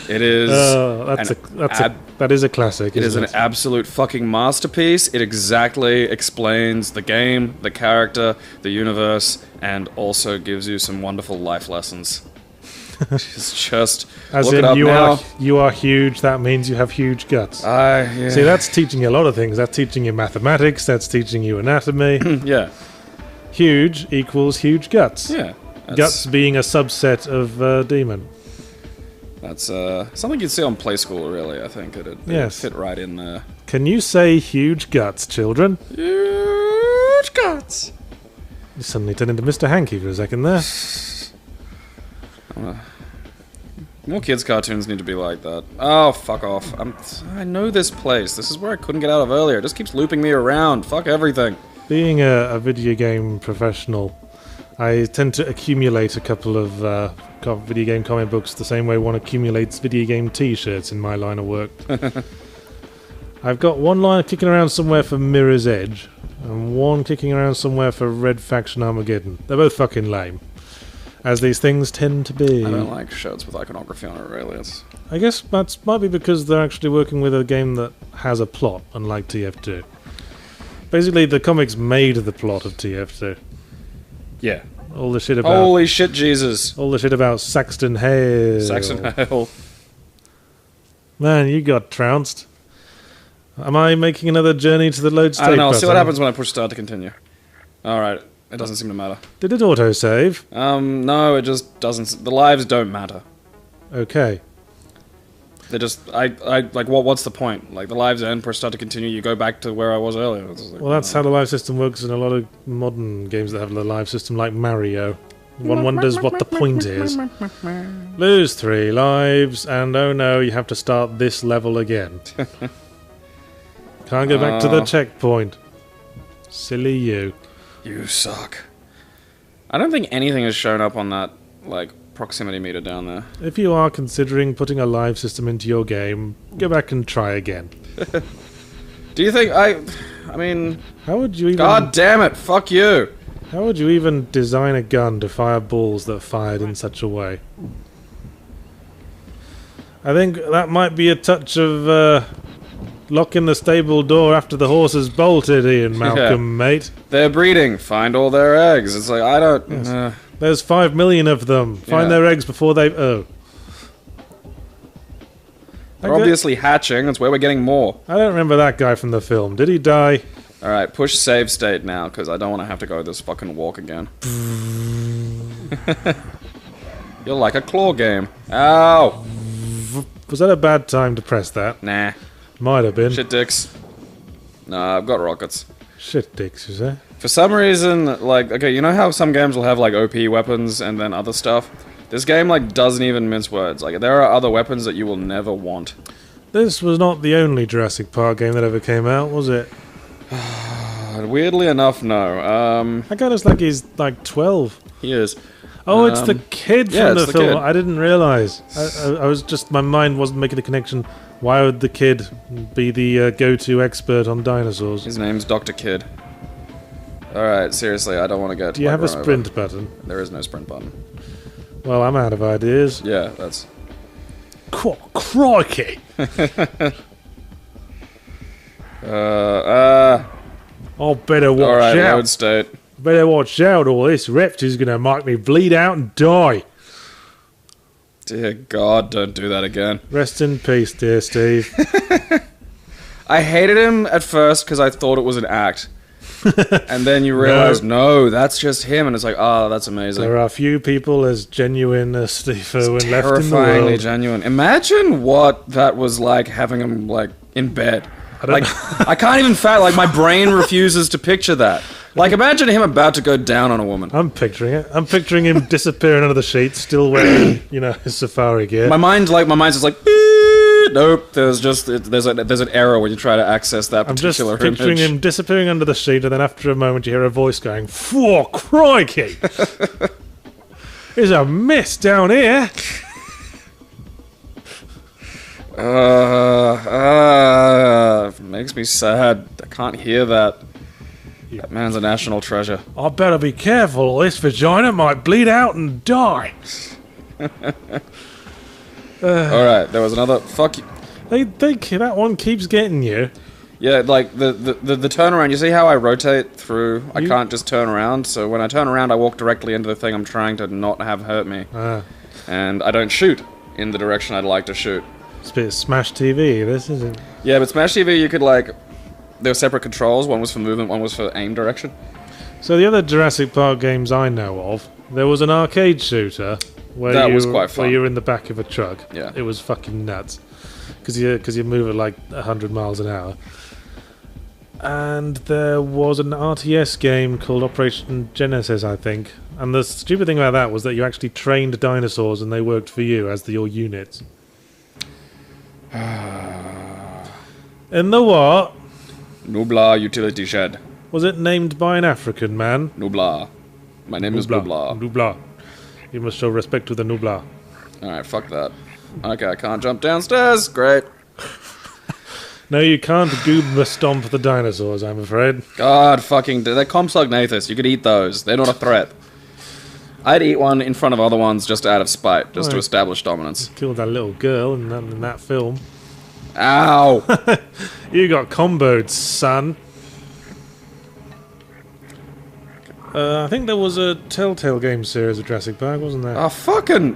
It is that is a classic. It is an absolute fucking masterpiece. It exactly explains the game, the character, the universe, and also gives you some wonderful life lessons. It's just as look in it up you are huge. That means you have huge guts. Yeah. See, that's teaching you a lot of things. That's teaching you mathematics. That's teaching you anatomy. Yeah. Huge equals huge guts. Yeah. Guts being a subset of demon. That's something you'd see on Play School, really, I think. It'd fit right in there. Can you say huge guts, children? Huge guts! You suddenly turned into Mr. Hanky for a second there. More kids' cartoons need to be like that. Oh, fuck off. I know this place. This is where I couldn't get out of earlier. It just keeps looping me around. Fuck everything. Being a video game professional, I tend to accumulate a couple of video game comic books the same way one accumulates video game t-shirts in my line of work. I've got one line kicking around somewhere for Mirror's Edge, and one kicking around somewhere for Red Faction Armageddon. They're both fucking lame, as these things tend to be. I don't like shirts with iconography on it, really. I guess that might be because they're actually working with a game that has a plot, unlike TF2. Basically, the comics made the plot of TF2. Yeah. All the shit about... Holy shit, Jesus. All the shit about Saxton Hale. Saxton Hale. Man, you got trounced. Am I making another journey to the load state? I don't know. button? See what happens when I push start to continue. Alright. It doesn't seem to matter. Did it auto-save? No, it just doesn't... The lives don't matter. Okay. They just... what's the point? The lives end, push start to continue, you go back to where I was earlier. Well, that's how the live system works in a lot of modern games that have the live system, like Mario. One wonders what the point is. Lose 3 lives, and oh no, you have to start this level again. Can't go back to the checkpoint. Silly you. You suck. I don't think anything has shown up on that, like, proximity meter down there. If you are considering putting a live system into your game, go back and try again. Do you think I mean... How would you even... God damn it, fuck you! How would you even design a gun to fire balls that fired in such a way? I think that might be a touch of, locking the stable door after the horse has bolted, Ian Malcolm, mate. They're breeding. Find all their eggs. It's like, I don't... Yes. There's 5 million of them. Find their eggs before they... Oh. They're obviously hatching. That's where we're getting more. I don't remember that guy from the film. Did he die? Alright, push save state now, because I don't want to have to go this fucking walk again. You're like a claw game. Ow! Was that a bad time to press that? Nah. Might have been. Shit dicks. Nah, I've got rockets. Shit dicks, you say? For some reason, like, okay, you know how some games will have, like, OP weapons and then other stuff? This game, like, doesn't even mince words. Like, there are other weapons that you will never want. This was not the only Jurassic Park game that ever came out, was it? Weirdly enough, no. That guy looks like he's, like, 12. He is. Oh, it's the kid from the film. Kid. I didn't realise. I was just... My mind wasn't making the connection. Why would the kid be the go-to expert on dinosaurs? His name's Dr. Kid. Alright, seriously, I don't want to get... Do you have a sprint button? There is no sprint button. Well, I'm out of ideas. Yeah, that's... Crikey! I better watch Alright, out. load state. Better watch out, or this reptile's gonna make me bleed out and die. Dear God, don't do that again. Rest in peace, dear Steve. I hated him at first because I thought it was an act. And then you realize, no, that's just him, and it's like, oh, that's amazing. There are few people as genuine as Steve Irwin left in the Terrifyingly world. genuine. Imagine what that was like having him, like, in bed. Like, I can't even like, my brain refuses to picture that. Like, imagine him about to go down on a woman. I'm picturing it. I'm picturing him disappearing under the sheets, still wearing, you know, his safari gear. My mind's just like, nope. There's an error when you try to access that particular image. I'm just picturing him disappearing under the sheet, and then after a moment you hear a voice going, "Phew, crikey! There's a mess down here." Makes me sad. I can't hear that. That man's a national treasure. I better be careful, or this vagina might bleed out and die. Alright, there was another... Fuck you. They that one keeps getting you. Yeah, like, the turnaround, you see how I rotate through? I can't just turn around, so when I turn around, I walk directly into the thing I'm trying to not have hurt me. And I don't shoot in the direction I'd like to shoot. It's a bit of Smash TV, this isn't... Yeah, but Smash TV, you could, like... There were separate controls, one was for movement, one was for aim direction. So the other Jurassic Park games I know of, there was an arcade shooter where was quite fun. Where you're in the back of a truck. Yeah. It was fucking nuts. Because you move at like 100 miles an hour. And there was an RTS game called Operation Genesis, I think. And the stupid thing about that was that you actually trained dinosaurs and they worked for you as your units. In the what? Nublar Utility Shed. Was it named by an African man? Nublar. My name is Nublar. Nublar. You must show respect to the Nublar. Alright, fuck that. Okay, I can't jump downstairs. Great. No, you can't gooba stomp the dinosaurs, I'm afraid. God fucking... They're Compsognathus. You could eat those. They're not a threat. I'd eat one in front of other ones just out of spite, just to establish dominance. Killed that little girl in that film. Ow! You got comboed, son. I think there was a Telltale game series of Jurassic Park, wasn't there? Oh, fucking...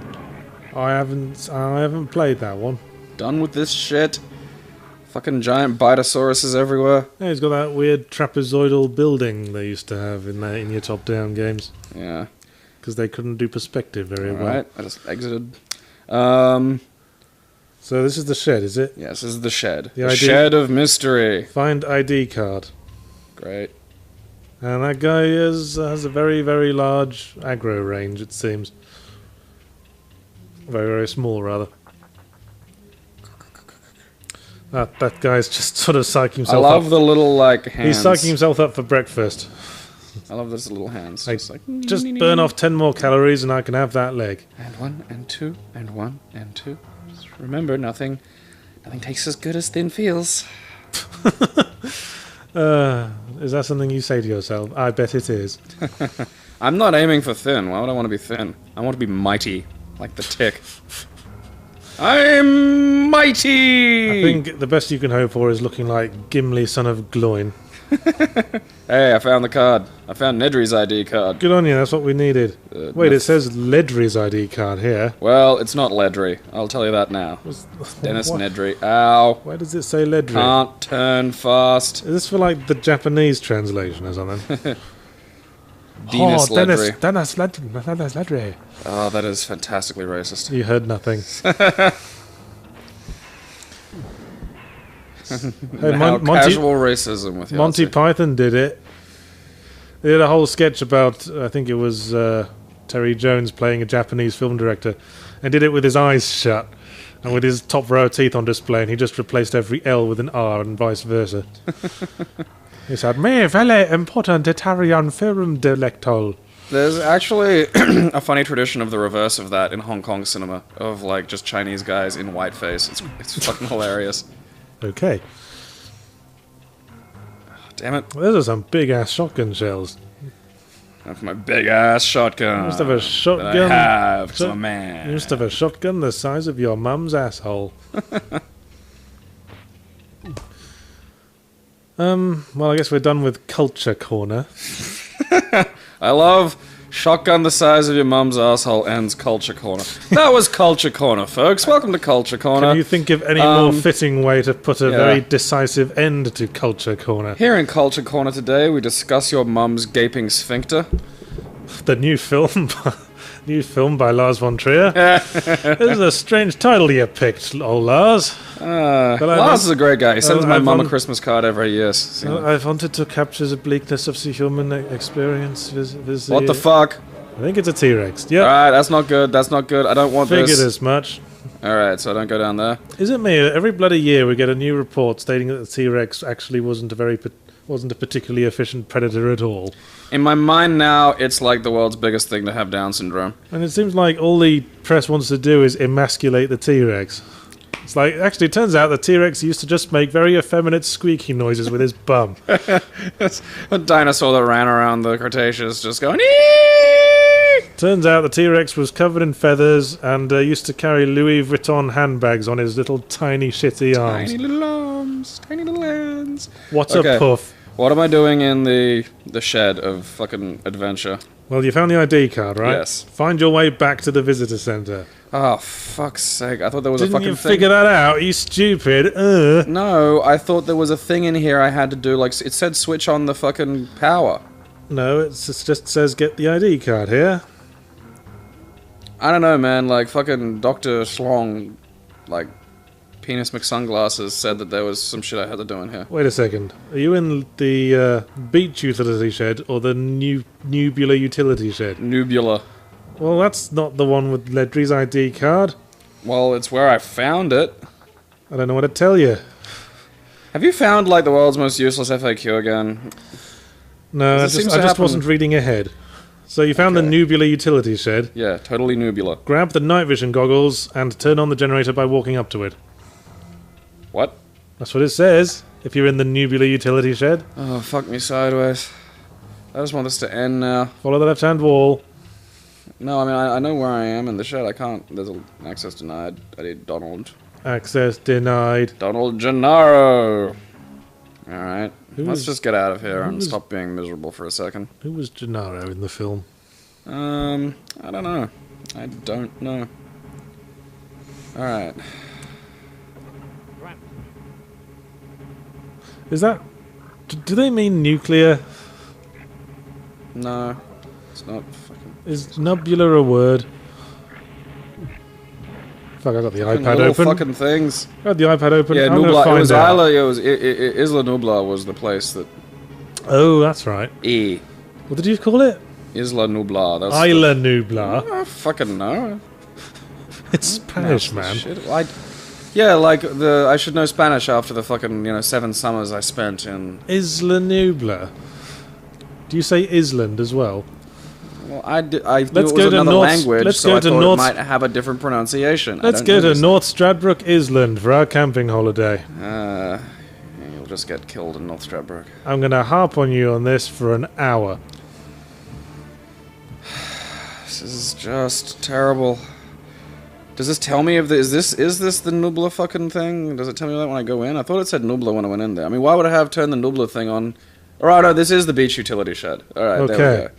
I haven't played that one. Done with this shit. Fucking giant Bitosauruses everywhere. Yeah, he's got that weird trapezoidal building they used to have in your top-down games. Yeah. Because they couldn't do perspective very well. Alright, I just exited. So this is the shed, is it? Yes, this is the shed. The The ID? shed of mystery. Find ID card. Great. And that guy has a very, very large aggro range, it seems. Very, very small, rather. That guy's just sort of psyching himself up. I love the little, like, hands. He's psyching himself up for breakfast. I love those little hands. Just like, just burn off 10 more calories and I can have that leg. And 1, and 2, and 1, and 2. Just remember, nothing tastes as good as thin feels. Is that something you say to yourself? I bet it is. I'm not aiming for thin. Why would I want to be thin? I want to be mighty, like the Tick. I'm mighty! I think the best you can hope for is looking like Gimli, son of Gloin. Hey, I found the card. I found Nedry's ID card. Good on you, that's what we needed. Wait, it says Ledry's ID card here. Well, it's not Ledry. I'll tell you that now. Dennis what? Nedry. Ow. Why does it say Ledry? Can't turn fast. Is this for like the Japanese translation or something? Dennis Ledry. Dennis Ledry. Oh, that is fantastically racist. You heard nothing. Hey, Casual racism with you. Monty Python did it. They did a whole sketch about, I think it was Terry Jones playing a Japanese film director, and did it with his eyes shut and with his top row of teeth on display, and he just replaced every L with an R and vice versa. He said, "Me very important Italian film director." There's actually a funny tradition of the reverse of that in Hong Kong cinema, of like just Chinese guys in whiteface. It's fucking hilarious. Okay. Damn it. Those are some big ass shotgun shells. That's my big ass shotgun. You must have a shotgun. That I have, 'cause I'm a man. You must have a shotgun the size of your mum's asshole. Well, I guess we're done with Culture Corner. I love shotgun the size of your mum's asshole ends Culture Corner. That was Culture Corner, folks. Welcome to Culture Corner. Can you think of any more fitting way to put a yeah. very decisive end to Culture Corner? Here in Culture Corner today, we discuss your mum's gaping sphincter. The new film by Lars von Trier. This is a strange title you picked, old Lars. Lars is a great guy. He sends my mum a Christmas card every year. I wanted to capture the bleakness of the human experience. What the fuck? I think it's a T-Rex. Yep. Alright, that's not good. That's not good. I don't want Figured this. as much. Alright, so I don't go down there. Is it me? Every bloody year we get a new report stating that the T-Rex actually wasn't a particularly efficient predator at all. In my mind now, it's like the world's biggest thing to have Down syndrome. And it seems like all the press wants to do is emasculate the T-Rex. It's like, actually, it turns out the T-Rex used to just make very effeminate squeaky noises with his bum. It's a dinosaur that ran around the Cretaceous just going, eeeeee! Turns out the T-Rex was covered in feathers and used to carry Louis Vuitton handbags on his little tiny shitty arms. Tiny little arms, tiny little hands. What's a puff? What am I doing in the shed of fucking adventure? Well, you found the ID card, right? Yes. Find your way back to the visitor center. Oh, fuck's sake. I thought there was a Didn't fucking you thing. figure that out, you stupid? No, I thought there was a thing in here I had to do, like, it said switch on the fucking power. No, it just says get the ID card here. I don't know, man, like, fucking Dr. Schlong, like, Penis McSunglasses said that there was some shit I had to do in here. Wait a second. Are you in the beach utility shed or the Nubular utility shed? Nubula. Well, that's not the one with Ledry's ID card. Well, it's where I found it. I don't know what to tell you. Have you found, like, the world's most useless FAQ again? No, I just wasn't reading ahead. So you found the Nubular utility shed. Yeah, totally Nubula. Grab the night vision goggles and turn on the generator by walking up to it. What? That's what it says, if you're in the Nubular utility shed. Oh, fuck me sideways. I just want this to end now. Follow the left-hand wall. No, I mean, I know where I am in the shed. I can't. There's access denied. I need Donald. Access denied. Donald Gennaro! Alright. Let's just get out of here and stop being miserable for a second. Who was Gennaro in the film? I don't know. I don't know. Alright. Is that... Do they mean nuclear? No. It's not fucking... Is nubular a word? Fuck, I got the iPad little open. fucking things. I got the iPad open. Yeah, I'm Nubla. gonna It was find out. Isla. It was Isla Nubla was the place that... Oh, that's right. E. What did you call it? Isla Nublar. That's Isla Nublar. I fucking know. It's Spanish, man. Shit. Yeah, like I should know Spanish after the fucking 7 summers I spent in. Isla Nublar. Do you say Island as well? Well, I knew it Let's was go to another North- language, let's so go I to thought North- it might have a different pronunciation. Let's go to North Stradbroke Island for our camping holiday. You'll just get killed in North Stradbroke. I'm gonna harp on you on this for an hour. This is just terrible. Does this tell me if is this the Nubla fucking thing? Does it tell me that when I go in? I thought it said Nubla when I went in there. I mean, why would I have turned the Nubla thing on? Alright, no, this is the beach utility shed. Alright, there we go.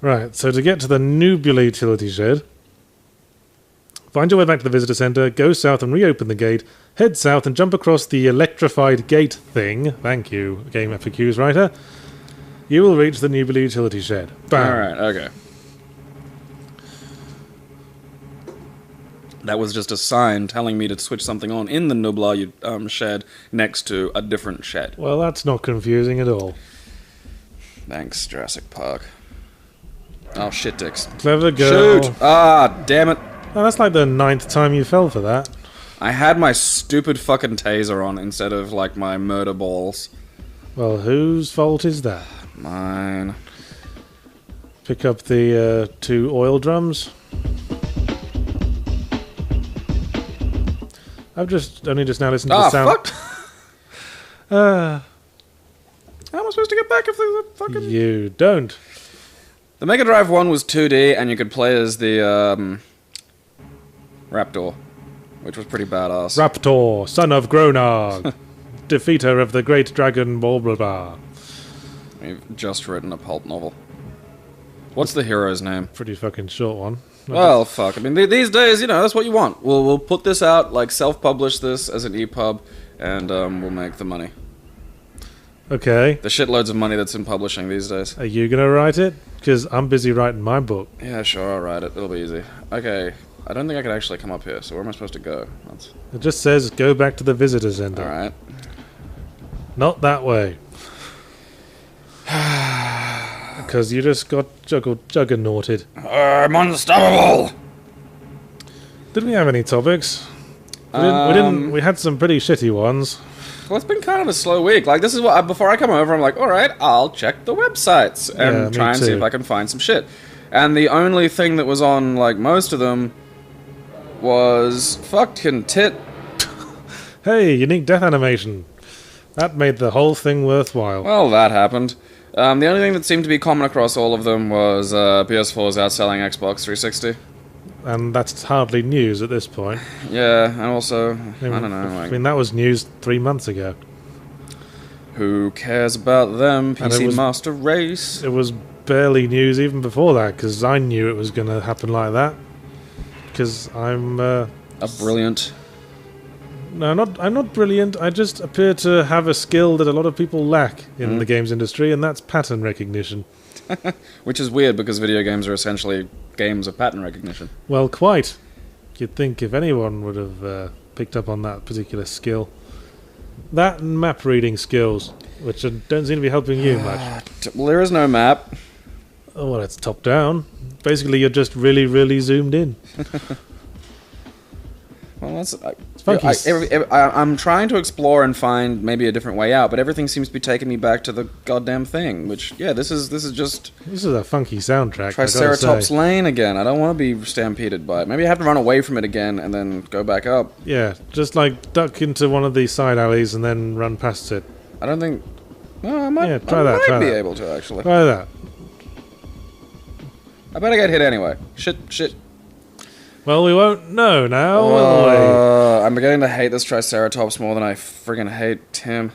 Right, so to get to the Nubula utility shed, find your way back to the visitor center, go south and reopen the gate, head south and jump across the electrified gate thing. Thank you, Game FAQs writer. You will reach the Nubula utility shed. Bam. Alright, okay. That was just a sign telling me to switch something on in the Nubla shed next to a different shed. Well, that's not confusing at all. Thanks, Jurassic Park. Oh, shit dicks. Clever girl. Shoot! Ah, damn it. Oh, that's like the 9th time you fell for that. I had my stupid fucking taser on instead of, like, my murder balls. Well, whose fault is that? Mine. Pick up the 2 oil drums. I've only just now listened to the sound. Fuck! How am I supposed to get back if there's a fucking... You don't. The Mega Drive 1 was 2D, and you could play as the, Raptor, which was pretty badass. Raptor, son of Gronog, defeater of the great dragon blah blah blah. We've just written a pulp novel. What's the hero's name? Pretty fucking short one. Well, fuck. I mean, these days, that's what you want. We'll put this out, like, self-publish this as an EPUB, and we'll make the money. Okay. The shitloads of money that's in publishing these days. Are you gonna write it? Because I'm busy writing my book. Yeah, sure, I'll write it. It'll be easy. Okay. I don't think I could actually come up here, so where am I supposed to go? It just says go back to the visitor center. Alright. Not that way. Because you just got juggernauted. I'm unstoppable! Did we have any topics? We didn't. We had some pretty shitty ones. Well, it's been kind of a slow week. Like, this is what before I come over, I'm like, alright, I'll check the websites and try and see if I can find some shit. And the only thing that was on, like, most of them was fucking tit. Hey, unique death animation. That made the whole thing worthwhile. Well, that happened. The only thing that seemed to be common across all of them was PS4's outselling Xbox 360. And that's hardly news at this point. Yeah, and also, I don't know. I mean, that was news 3 months ago. Who cares about them? PC was- Master Race. It was barely news even before that, because I knew it was going to happen like that. Because I'm... A brilliant... No, I'm not brilliant. I just appear to have a skill that a lot of people lack in the games industry, and that's pattern recognition. Which is weird, because video games are essentially games of pattern recognition. Well, quite. You'd think if anyone would have picked up on that particular skill. That and map reading skills, which don't seem to be helping you much. Well, there is no map. Oh, well, it's top down. Basically, you're just really, really zoomed in. Well, that's... It's funky. I'm trying to explore and find maybe a different way out, but everything seems to be taking me back to the goddamn thing, which, yeah, this is just... This is a funky soundtrack, Triceratops Lane again. I don't want to be stampeded by it. Maybe I have to run away from it again and then go back up. Yeah, just like duck into one of these side alleys and then run past it. I don't think... No, I might, try that. be able to, actually. Try that. I better get hit anyway. Shit. Well, we won't know now, will we? I'm beginning to hate this Triceratops more than I friggin' hate Tim.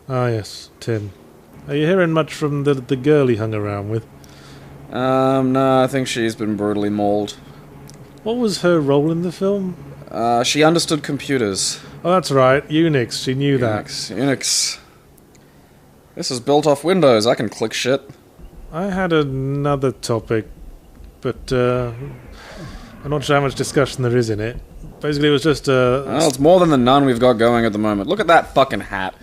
Ah, yes, Tim. Are you hearing much from the girl he hung around with? No, I think she's been brutally mauled. What was her role in the film? She understood computers. Oh, that's right, Unix. She knew Unix. This is built off Windows. I can click shit. I had another topic, but I'm not sure how much discussion there is in it. Basically, it was just Well, it's more than the none we've got going at the moment. Look at that fucking hat.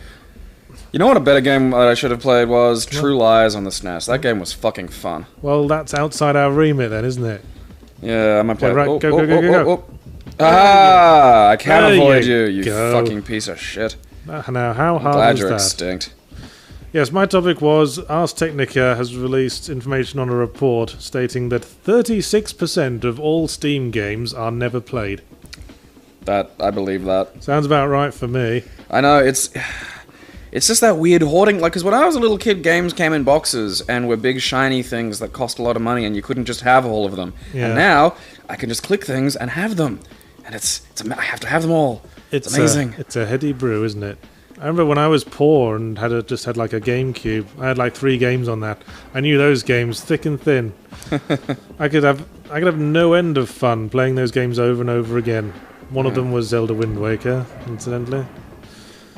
You know what a better game that I should have played was? True Lies on the SNES. That game was fucking fun. Well, that's outside our remit then, isn't it? Yeah, I might play. Right, go. Ah, I can't avoid you, you go. fucking piece of shit. Now, how hard Glad was you're that? extinct. Yes, my topic was Ars Technica has released information on a report stating that 36% of all Steam games are never played. I believe that. Sounds about right for me. I know, it's just that weird hoarding, like, because when I was a little kid, games came in boxes and were big shiny things that cost a lot of money and you couldn't just have all of them. Yeah. And now, I can just click things and have them. And I have to have them all. It's amazing. It's a heady brew, isn't it? I remember when I was poor and just had like a GameCube, I had like 3 games on that. I knew those games thick and thin. I could have no end of fun playing those games over and over again. One of them was Zelda Wind Waker, incidentally.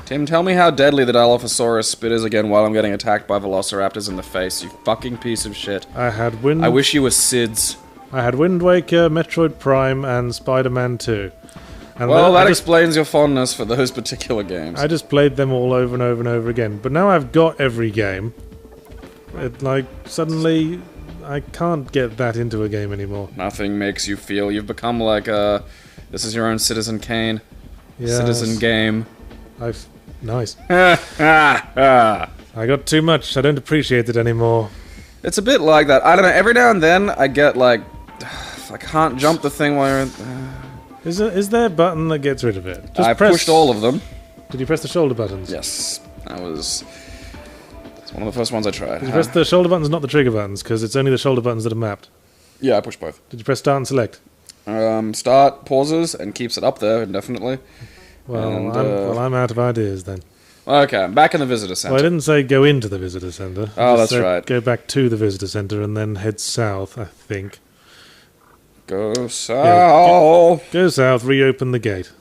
Tim, tell me how deadly the Dilophosaurus spit is again while I'm getting attacked by velociraptors in the face, you fucking piece of shit. I wish you were SIDS. I had Wind Waker, Metroid Prime, and Spider-Man 2. And well, that explains your fondness for those particular games. I just played them all over and over and over again. But now I've got every game. Suddenly, I can't get that into a game anymore. Nothing makes you feel. You've become like this is your own Citizen Kane. Yes. Citizen game. Nice. I got too much. I don't appreciate it anymore. It's a bit like that. I don't know. Every now and then, I get like, I can't jump the thing while you're... Is there a button that gets rid of it? I pushed all of them. Did you press the shoulder buttons? Yes. It's one of the first ones I tried. Did you press the shoulder buttons, not the trigger buttons? Because it's only the shoulder buttons that are mapped. Yeah, I pushed both. Did you press start and select? Start, pauses, and keeps it up there indefinitely. Well, I'm out of ideas then. Okay, I'm back in the visitor center. Well, I didn't say go into the visitor center. Oh, that's right. Go back to the visitor center and then head south, I think. Go south. Yeah, go south, reopen the gate.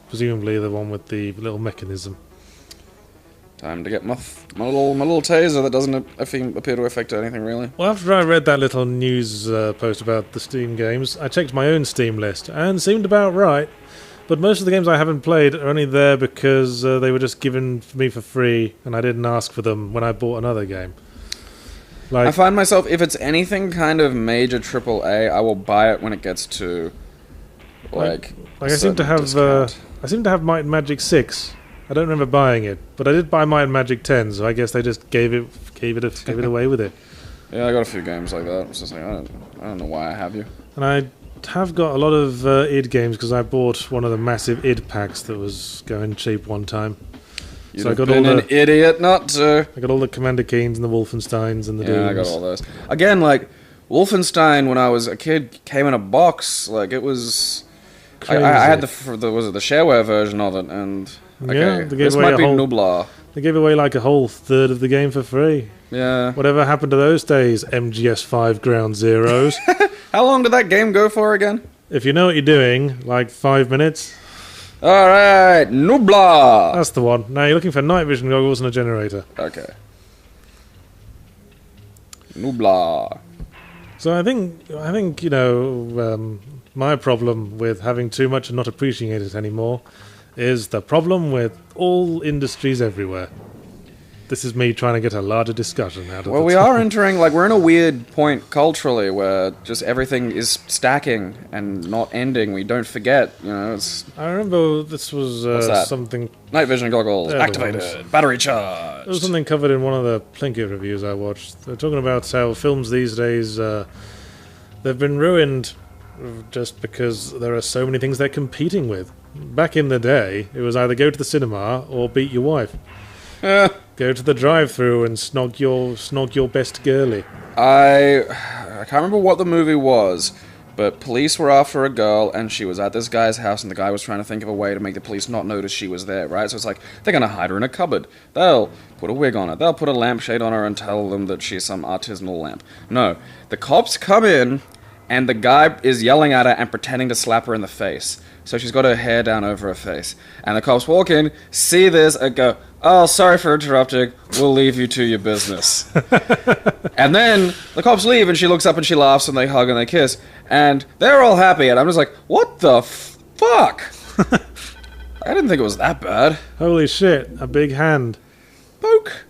Presumably the one with the little mechanism. Time to get my little taser that doesn't appear to affect anything really. Well, after I read that little news post about the Steam games, I checked my own Steam list and seemed about right. But most of the games I haven't played are only there because they were just given me for free and I didn't ask for them when I bought another game. Like, I find myself, if it's anything kind of major AAA, I will buy it when it gets to like I seem to have Might and Magic 6. I don't remember buying it, but I did buy Might and Magic 10, so I guess they just gave it away with it. Yeah, I got a few games like that. It's just like, I don't know why I have you. And I have got a lot of id games because I bought one of the massive id packs that was going cheap one time. You'd have been an idiot not to. I got all the Commander Keens and the Wolfensteins and the Dooms. Yeah, I got all those. Again, like, Wolfenstein, when I was a kid, came in a box. Like, it was... I had the shareware version of it, and... Okay, this might be Nublar. They gave away like a whole third of the game for free. Yeah. Whatever happened to those days, MGS5 Ground Zeroes? How long did that game go for again? If you know what you're doing, like 5 minutes. Alright, Nublar! That's the one. Now you're looking for night vision goggles and a generator. Okay. Nublar. So I think you know, my problem with having too much and not appreciating it anymore is the problem with all industries everywhere. This is me trying to get a larger discussion out of it. Well, we are entering, like, we're in a weird point culturally where just everything is stacking and not ending. We don't forget, you know, it's... I remember this was something... Night vision goggles, activated, battery charged. There was something covered in one of the Plinkett reviews I watched. They're talking about how films these days, they've been ruined just because there are so many things they're competing with. Back in the day, it was either go to the cinema or beat your wife. Go to the drive-thru and snog your best girlie. I can't remember what the movie was, but police were after a girl, and she was at this guy's house, and the guy was trying to think of a way to make the police not notice she was there, right? So it's like, they're gonna hide her in a cupboard. They'll put a wig on her. They'll put a lampshade on her and tell them that she's some artisanal lamp. No. The cops come in, and the guy is yelling at her and pretending to slap her in the face. So she's got her hair down over her face. And the cops walk in, see this, and go, "Oh, sorry for interrupting. We'll leave you to your business." And then the cops leave, and she looks up and she laughs, and they hug and they kiss. And they're all happy, and I'm just like, what the fuck? I didn't think it was that bad. Holy shit, a big hand. Poke!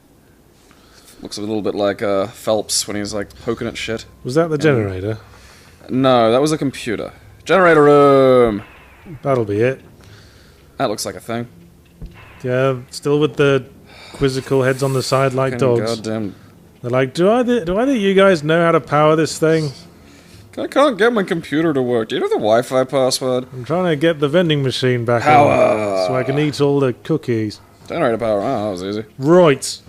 Looks a little bit like Phelps when he's like poking at shit. Was that the generator? No, that was a computer. Generator room! That'll be it. That looks like a thing. Yeah, still with the quizzical heads on the side like dogs. Goddamn. They're like, do either of you guys know how to power this thing? I can't get my computer to work. Do you know the Wi-Fi password? I'm trying to get the vending machine back Power. on so I can eat all the cookies. Generator power. Oh, that was easy. Right.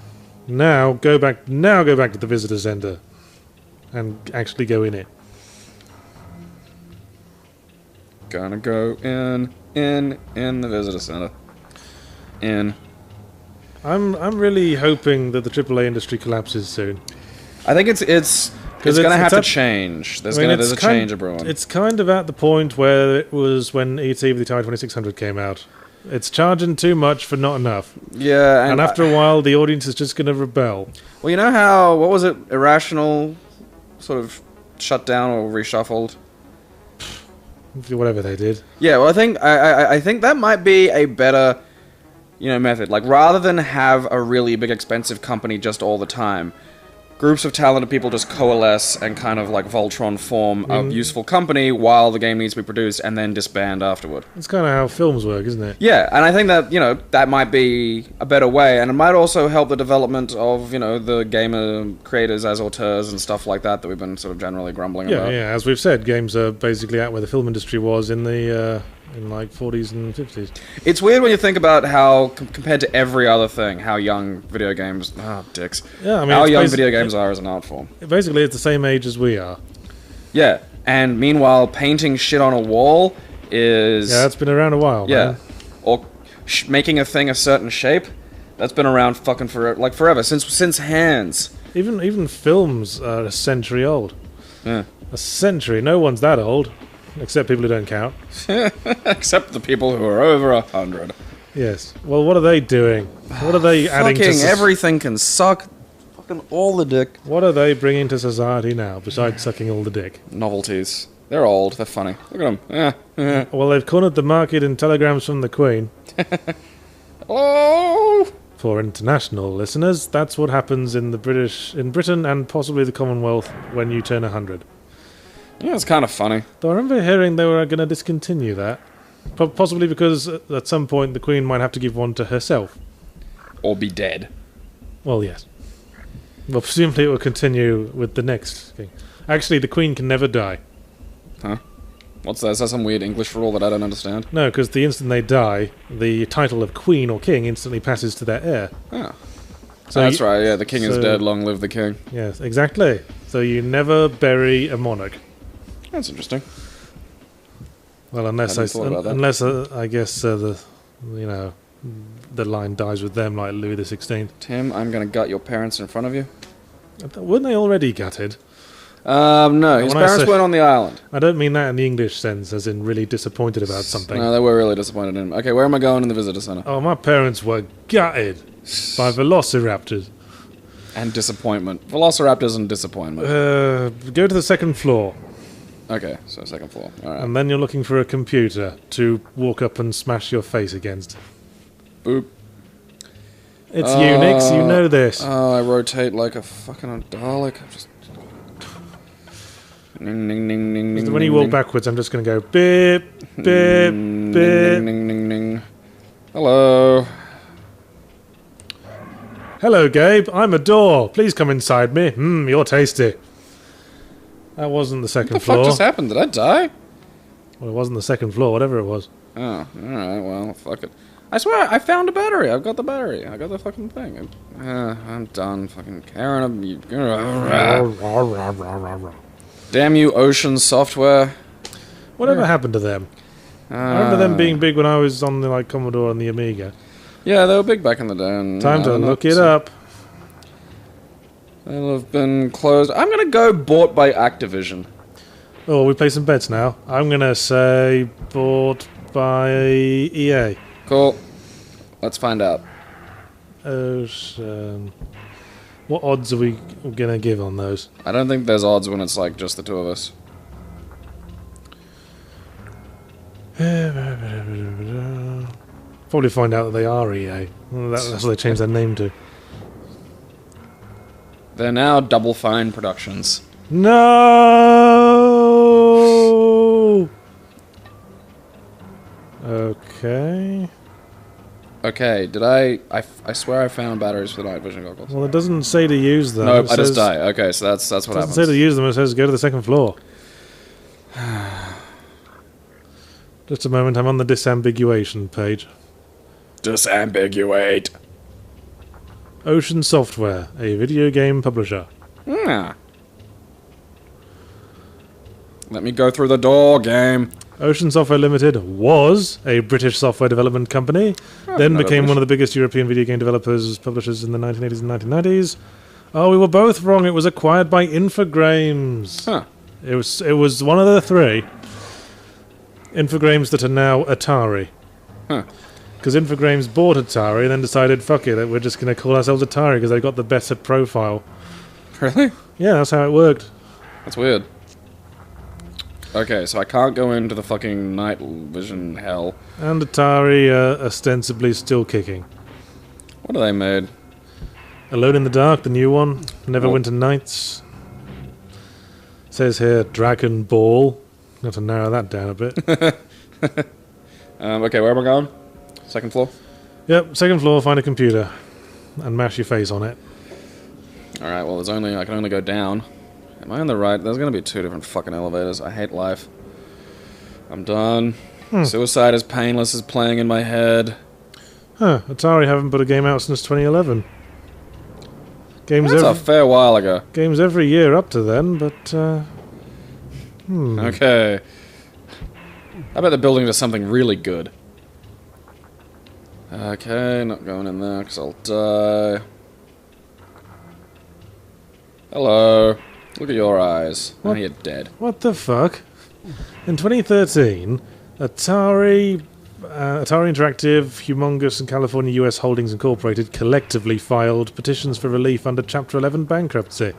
Now go back to the visitor center and actually go in it. Gonna go in the visitor center. In. I'm really hoping that the AAA industry collapses soon. I think it's gonna have to change. There's a change brewing. It's kind of at the point where it was when E.T. with the Atari 2600 came out. It's charging too much for not enough. Yeah, and after a while, the audience is just going to rebel. Well, you know how, what was it, Irrational sort of shut down or reshuffled? Whatever they did. Yeah, well, I think that might be a better, method. Like, rather than have a really big expensive company just all the time, groups of talented people just coalesce and kind of like Voltron form a useful company while the game needs to be produced and then disband afterward. That's kind of how films work, isn't it? Yeah, and I think that, that might be a better way, and it might also help the development of, the gamer creators as auteurs and stuff like that we've been sort of generally grumbling about. Yeah, as we've said, games are basically at where the film industry was in the in like 40s and 50s. It's weird when you think about how, compared to every other thing, how young video games... dicks. Yeah, I mean, how young video games are as an art form. Basically, it's the same age as we are. Yeah, and meanwhile, painting shit on a wall is... Yeah, it's been around a while, man. Or making a thing a certain shape, that's been around fucking forever, since hands. Even films are a century old. Yeah. A century? No one's that old. Except people who don't count. Except the people who are over 100. Yes. Well, what are they doing? What are they adding to... Fucking everything can suck fucking all the dick. What are they bringing to society now, besides sucking all the dick? Novelties. They're old. They're funny. Look at them. Well, they've cornered the market in telegrams from the Queen. Oh! For international listeners, that's what happens in Britain and possibly the Commonwealth when you turn 100. Yeah, it's kind of funny. Though I remember hearing they were going to discontinue that. Possibly because at some point the Queen might have to give one to herself. Or be dead. Well, yes. Well, presumably it will continue with the next king. Actually, the Queen can never die. Huh? What's that? Is that some weird English rule that I don't understand? No, because the instant they die, the title of Queen or King instantly passes to their heir. Oh. So that's right, yeah, the king is dead, long live the king. Yes, exactly. So you never bury a monarch. That's interesting. Well, unless I guess the line dies with them like Louis XVI. Tim, I'm going to gut your parents in front of you. Weren't they already gutted? No, his parents weren't on the island. I don't mean that in the English sense, as in really disappointed about something. No, they were really disappointed in him. Okay, where am I going in the visitor center? Oh, my parents were gutted by velociraptors. And disappointment. Velociraptors and disappointment. Go to the second floor. Okay, so second floor. All right. And then you're looking for a computer to walk up and smash your face against. Boop. It's Unix, you know this. Oh, I rotate like a fucking Dalek. Just... Ning, ning, ning, ning, ning, when you walk backwards, I'm just going to go beep, beep, beep. Ning, ning, ning, ning. Hello. Hello, Gabe. I'm a door. Please come inside me. You're tasty. That wasn't the second floor. What the fuck just happened? Did I die? Well, it wasn't the second floor, whatever it was. Oh, alright, well, fuck it. I swear, I found a battery. I've got the battery. I got the fucking thing. I'm done fucking caring. Damn you, Ocean Software. Whatever happened to them? I remember them being big when I was on the Commodore and the Amiga. Yeah, they were big back in the day. And, Time to look it up. They'll have been closed. I'm gonna go bought by Activision. Oh, we play some bets now. I'm gonna say bought by EA. Cool. Let's find out. What odds are we gonna give on those? I don't think there's odds when it's like just the two of us. Probably find out that they are EA. That's what they changed their name to. They're now Double Fine Productions. No! Okay. Okay, did I swear I found batteries for the night vision goggles. Well, it doesn't say to use them. Nope, It I just says- die. Okay, so that's what It doesn't happens. say to use them, it says go to the second floor. Just a moment, I'm on the disambiguation page. Disambiguate. Ocean Software, a video game publisher. Hmm. Let me go through the door, game. Ocean Software Limited was a British software development company, then not became British. one of the biggest European video game developers, publishers in the 1980s and 1990s. Oh, we were both wrong. It was acquired by Infogrames. Huh. It was one of the three. Infogrames that are now Atari. Huh. Because Infogrames bought Atari and then decided, fuck it, we're just going to call ourselves Atari because they got the better profile. Really? Yeah, that's how it worked. That's weird. Okay, so I can't go into the fucking night vision hell. And Atari ostensibly still kicking. What have they made? Alone in the Dark, the new one. Oh. Neverwinter Nights. Says here, Dragon Ball. Got to narrow that down a bit. Okay, where am I going? Second floor? Yep, second floor, find a computer. And mash your face on it. Alright, well, I can only go down. Am I on the right? There's gonna be 2 different fucking elevators. I hate life. I'm done. Suicide is Painless is playing in my head. Huh, Atari haven't put a game out since 2011. That's a fair while ago. Games every year up to then, but, Okay. I bet the building does something really good. Okay, not going in there because I'll die. Hello. Look at your eyes. Now What? you're dead. What the fuck? In 2013, Atari Interactive, Humongous, and California US Holdings Incorporated collectively filed petitions for relief under Chapter 11 bankruptcy.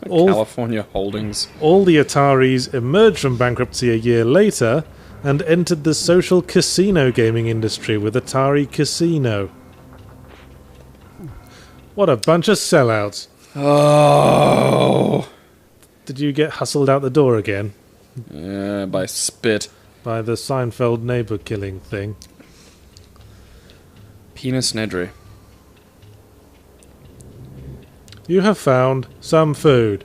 All- California Holdings. All the Ataris emerged from bankruptcy a year later and entered the social casino gaming industry with Atari Casino. What a bunch of sellouts. Oh. Did you get hustled out the door again Yeah, by spit. by the Seinfeld neighbor killing thing? Penis Nedry. You have found some food.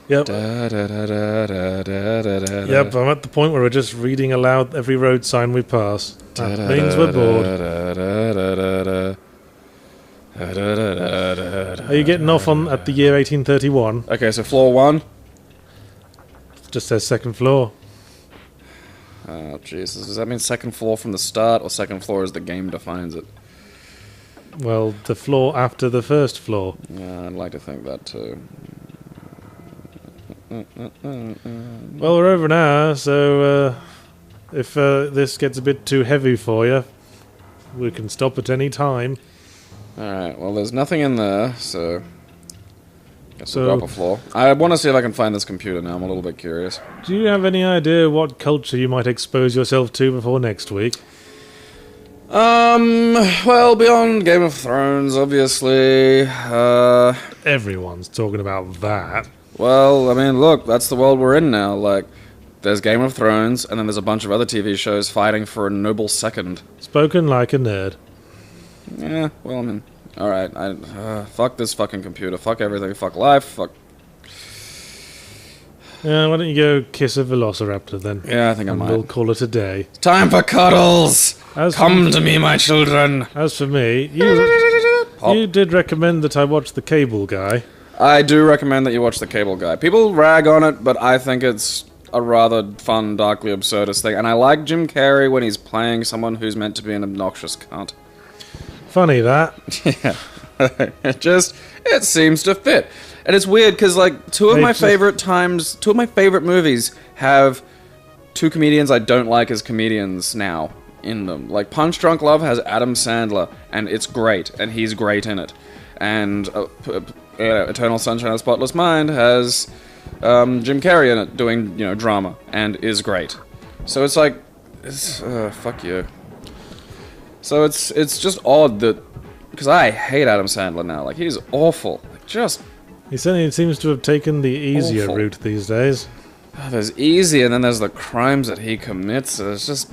Yep. Da, da, da, da, da, da, da, da, Yep, I'm at the point where we're just reading aloud every road sign we pass. That means we're bored. Are you getting off on at the year 1831? Okay, so floor 1. Just says second floor. Oh, Jesus. Does that mean second floor from the start, or second floor as the game defines it? Well, the floor after the first floor. Yeah, I'd like to think that too. Well, we're over an hour, so if this gets a bit too heavy for you, we can stop at any time. Alright, well, there's nothing in there, so... Guess So- we'll drop a floor. I want to see if I can find this computer now. I'm a little bit curious. Do you have any idea what culture you might expose yourself to before next week? Well, beyond Game of Thrones, obviously. Everyone's talking about that. Well, I mean, look, that's the world we're in now. Like, there's Game of Thrones, and then there's a bunch of other TV shows fighting for a noble second. Spoken like a nerd. Yeah, well, I mean, alright. Fuck this fucking computer. Fuck everything. Fuck life. Fuck. Yeah, why don't you go kiss a velociraptor then? Yeah, I think I And might. we'll call it a day. Time for cuddles! As Come to me, my children! As for me, you did recommend that I watch The Cable Guy. I do recommend that you watch The Cable Guy. People rag on it, but I think it's a rather fun, darkly absurdist thing. And I like Jim Carrey when he's playing someone who's meant to be an obnoxious cunt. Funny that. Yeah. It seems to fit. And it's weird, because, like, two of my favorite movies have two comedians I don't like as comedians now in them. Like, Punch Drunk Love has Adam Sandler, and it's great, and he's great in it. And Eternal Sunshine of the Spotless Mind has Jim Carrey in it doing, drama, and is great. So it's like, fuck you. So it's just odd that Because I hate Adam Sandler now. Like, he's awful. Like, just... He certainly seems to have taken the easier Awful. route these days. Oh, there's easy, and then there's the crimes that he commits. It's just...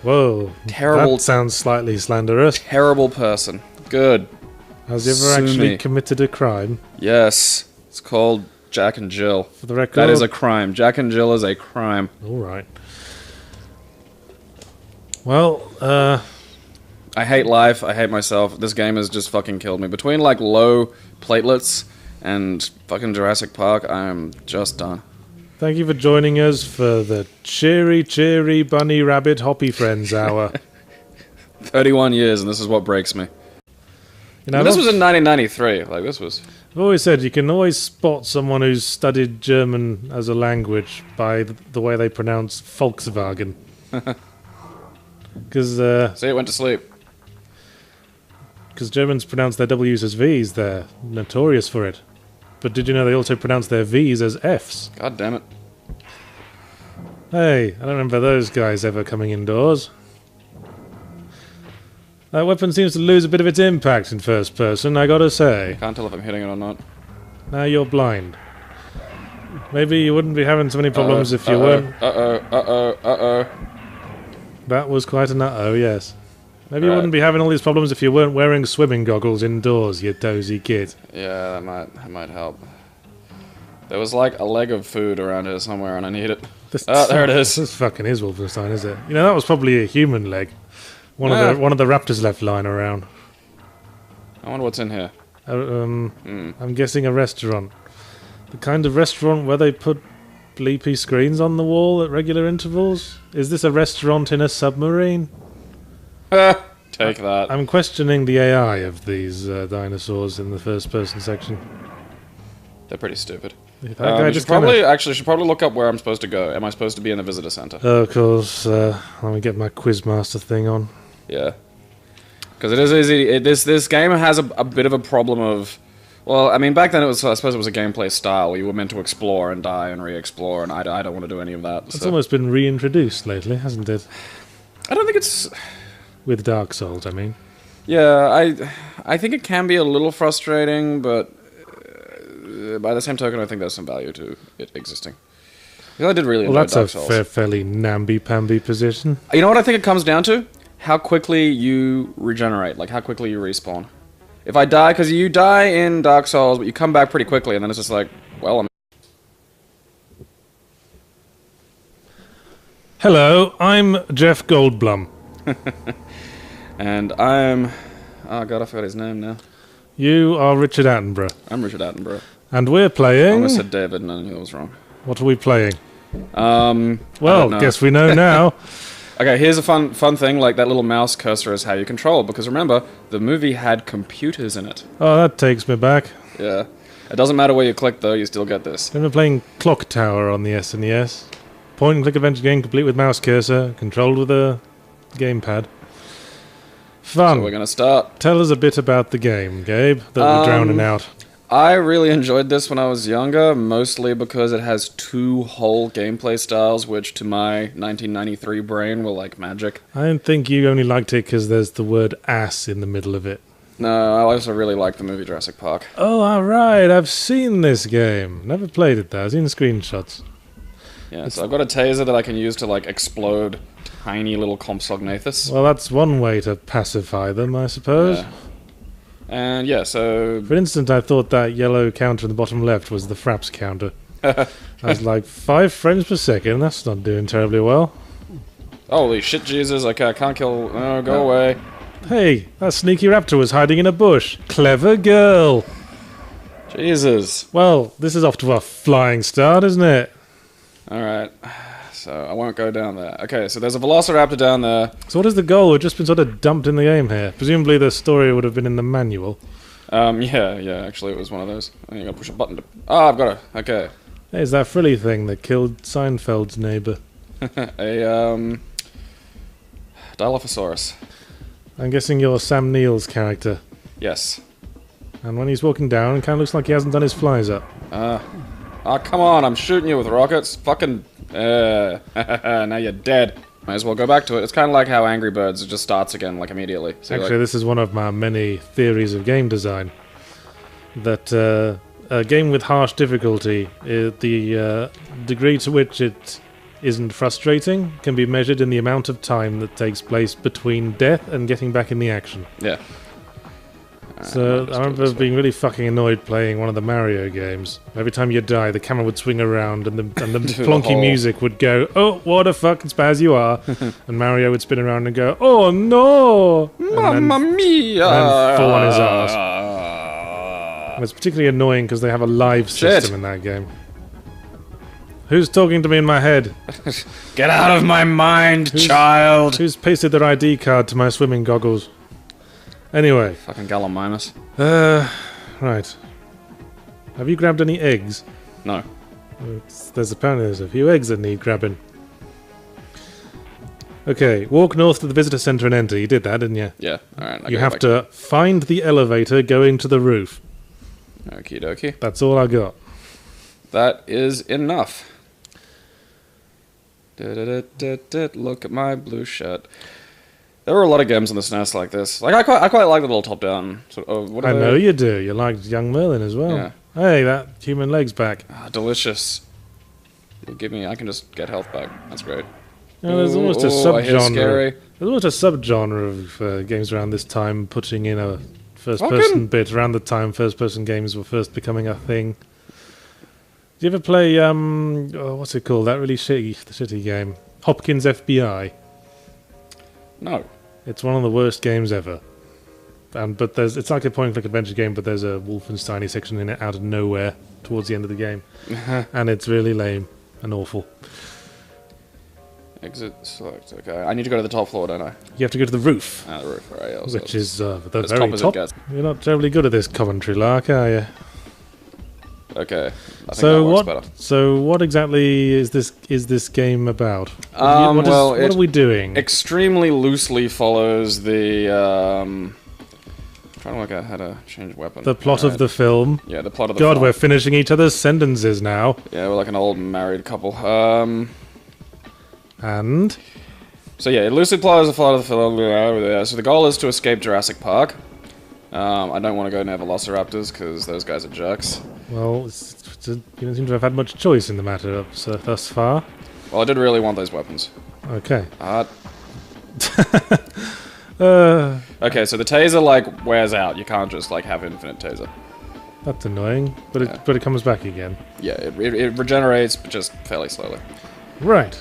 Whoa. Terrible. That sounds slightly slanderous. Terrible person. Good. Has he ever Sue actually me. committed a crime? Yes. It's called Jack and Jill. For the record? That is a crime. Jack and Jill is a crime. Alright. Well, I hate life. I hate myself. This game has just fucking killed me. Between, like, low platelets and fucking Jurassic Park, I'm just done. thank you for joining us for the Cheery Bunny Rabbit Hoppy Friends Hour. 31 years, and this is what breaks me. You know, This was in 1993. Like, this was... I've always said you can always spot someone who's studied German as a language by the way they pronounce Volkswagen. Because See, it went to sleep. Germans pronounce their W's as V's, they're notorious for it. But did you know they also pronounce their V's as F's? God damn it. Hey, I don't remember those guys ever coming indoors. That weapon seems to lose a bit of its impact in first person, I gotta say. Can't tell if I'm hitting it or not. Now you're blind. Maybe you wouldn't be having so many problems if you weren't... Uh-oh. That was quite an uh-oh, yes. Maybe you Right. wouldn't be having all these problems if you weren't wearing swimming goggles indoors, you dozy kid. Yeah, that might help. There was like a leg of food around here somewhere, and I need it. There it is. This fucking is Wolfenstein, is it? You know, that was probably a human leg. One of the raptors left lying around. I wonder what's in here. I'm guessing a restaurant. The kind of restaurant where they put bleepy screens on the wall at regular intervals? Is this a restaurant in a submarine? Take that. I'm questioning the AI of these dinosaurs in the first-person section. They're pretty stupid. That guy just should probably look up where I'm supposed to go. Am I supposed to be in the visitor center? Of course. Let me get my Quizmaster thing on. Yeah. Because it is easy. This game has a bit of a problem of... Well, I mean, back then I suppose it was a gameplay style where you were meant to explore and die and re-explore, and I don't want to do any of that. It's almost been reintroduced lately, hasn't it? I don't think it's... With Dark Souls, I mean. Yeah, I think it can be a little frustrating, but by the same token, I think there's some value to it existing. Because I did really enjoy Dark Souls. That's a fairly namby-pamby position. You know what I think it comes down to? How quickly you regenerate, like how quickly you respawn. If I die, because you die in Dark Souls, but you come back pretty quickly, and then it's just like, well, Hello, I'm Jeff Goldblum. and I'm... Oh god, I forgot his name now. You are Richard Attenborough. I'm Richard Attenborough. And we're I playing... almost said David, and I knew I was wrong. What are we playing? I Well, don't know. guess we know now. Okay, here's a fun thing, like that little mouse cursor is how you control, because remember, the movie had computers in it. Oh, that takes me back. Yeah. It doesn't matter where you click, though, you still get this. Remember playing Clock Tower on the SNES? Point-and-click adventure game complete with mouse cursor, controlled with a gamepad. Fun. So we're gonna start. Tell us a bit about the game, Gabe, that we're drowning out. I really enjoyed this when I was younger, mostly because it has two whole gameplay styles, which to my 1993 brain were like magic. I don't think you only liked it because there's the word ass in the middle of it. No, I also really liked the movie Jurassic Park. Oh, alright, I've seen this game. Never played it though, I've seen screenshots. Yeah, so I've got a taser that I can use to like explode tiny little Compsognathus. Well, that's one way to pacify them, I suppose. Yeah. And yeah, so... For instance, I thought that yellow counter in the bottom left was the fraps counter. I was like, 5 frames per second, that's not doing terribly well. Holy shit, Jesus, okay, I can't kill... No, go away. Hey, that sneaky raptor was hiding in a bush. Clever girl. Jesus. Well, this is off to a flying start, isn't it? Alright, so I won't go down there. Okay, so there's a velociraptor down there. So what is the goal? We've just been sort of dumped in the game here. Presumably the story would have been in the manual. Yeah, actually it was one of those. I think I gotta push a button to... Oh, I've got it. Okay. Hey, it's that frilly thing that killed Seinfeld's neighbour. A, Dilophosaurus. I'm guessing you're Sam Neill's character. Yes. And when he's walking down, it kind of looks like he hasn't done his flies up. Oh, come on, I'm shooting you with rockets. Fucking... now you're dead. Might as well go back to it. It's kind of like how Angry Birds, it just starts again, like, immediately. So Actually, this is one of my many theories of game design. That a game with harsh difficulty, the degree to which it isn't frustrating can be measured in the amount of time that takes place between death and getting back in the action. Yeah. So I remember being really fucking annoyed playing one of the Mario games. Every time you die, the camera would swing around and the plonky music would go, "Oh, what a fucking spaz you are!" and Mario would spin around and go, "Oh no, Mamma mia!" and fall on his ass. And it's particularly annoying because they have a live system in that game. Who's talking to me in my head? Get out of my mind, child! Who's pasted their ID card to my swimming goggles? Anyway. Fucking Gallimimus. Right. Have you grabbed any eggs? No. There's a few eggs that need grabbing. Okay, walk north to the visitor center and enter. You did that, didn't you? Yeah, alright. You have to find the elevator going to the roof. Okie dokie. That's all I got. That is enough. Look at my blue shirt. There were a lot of games on the SNES like this. Like I quite like the little top-down sort of. What I know you do. You liked Young Merlin as well. Yeah. Hey, that human leg's back. Ah, delicious. You'll give me. I can just get health back. That's great. You know, there's almost a subgenre. There's almost a subgenre of games around this time putting in a first-person bit. Around the time first-person games were first becoming a thing. Do you ever play what's it called? That really shitty game, Hopkins FBI. No. It's one of the worst games ever. But it's like a point-and-click adventure game, but there's a Wolfenstein section in it out of nowhere towards the end of the game, and it's really lame and awful. Exit select. Okay, I need to go to the top floor, don't I? You have to go to the roof. Ah, the roof. Right. Yeah, Which is the as very top as it top. gets. You're not terribly good at this commentary, Lark, are you? Okay. I think that works better. So what exactly is this game about? What are we doing? Extremely loosely follows the. I'm trying to work out how to change weapon. The plot of the film. Yeah, the plot of the film. film. God, we're finishing each other's sentences now. Yeah, we're like an old married couple. And? So yeah, it loosely follows the plot of the film. So the goal is to escape Jurassic Park. I don't want to go near velociraptors because those guys are jerks. Well, you don't seem to have had much choice in the matter thus far. Well, I did really want those weapons. Okay. Okay, so the taser like wears out. You can't just like have infinite taser. That's annoying, but it comes back again. Yeah, it regenerates, but just fairly slowly. Right.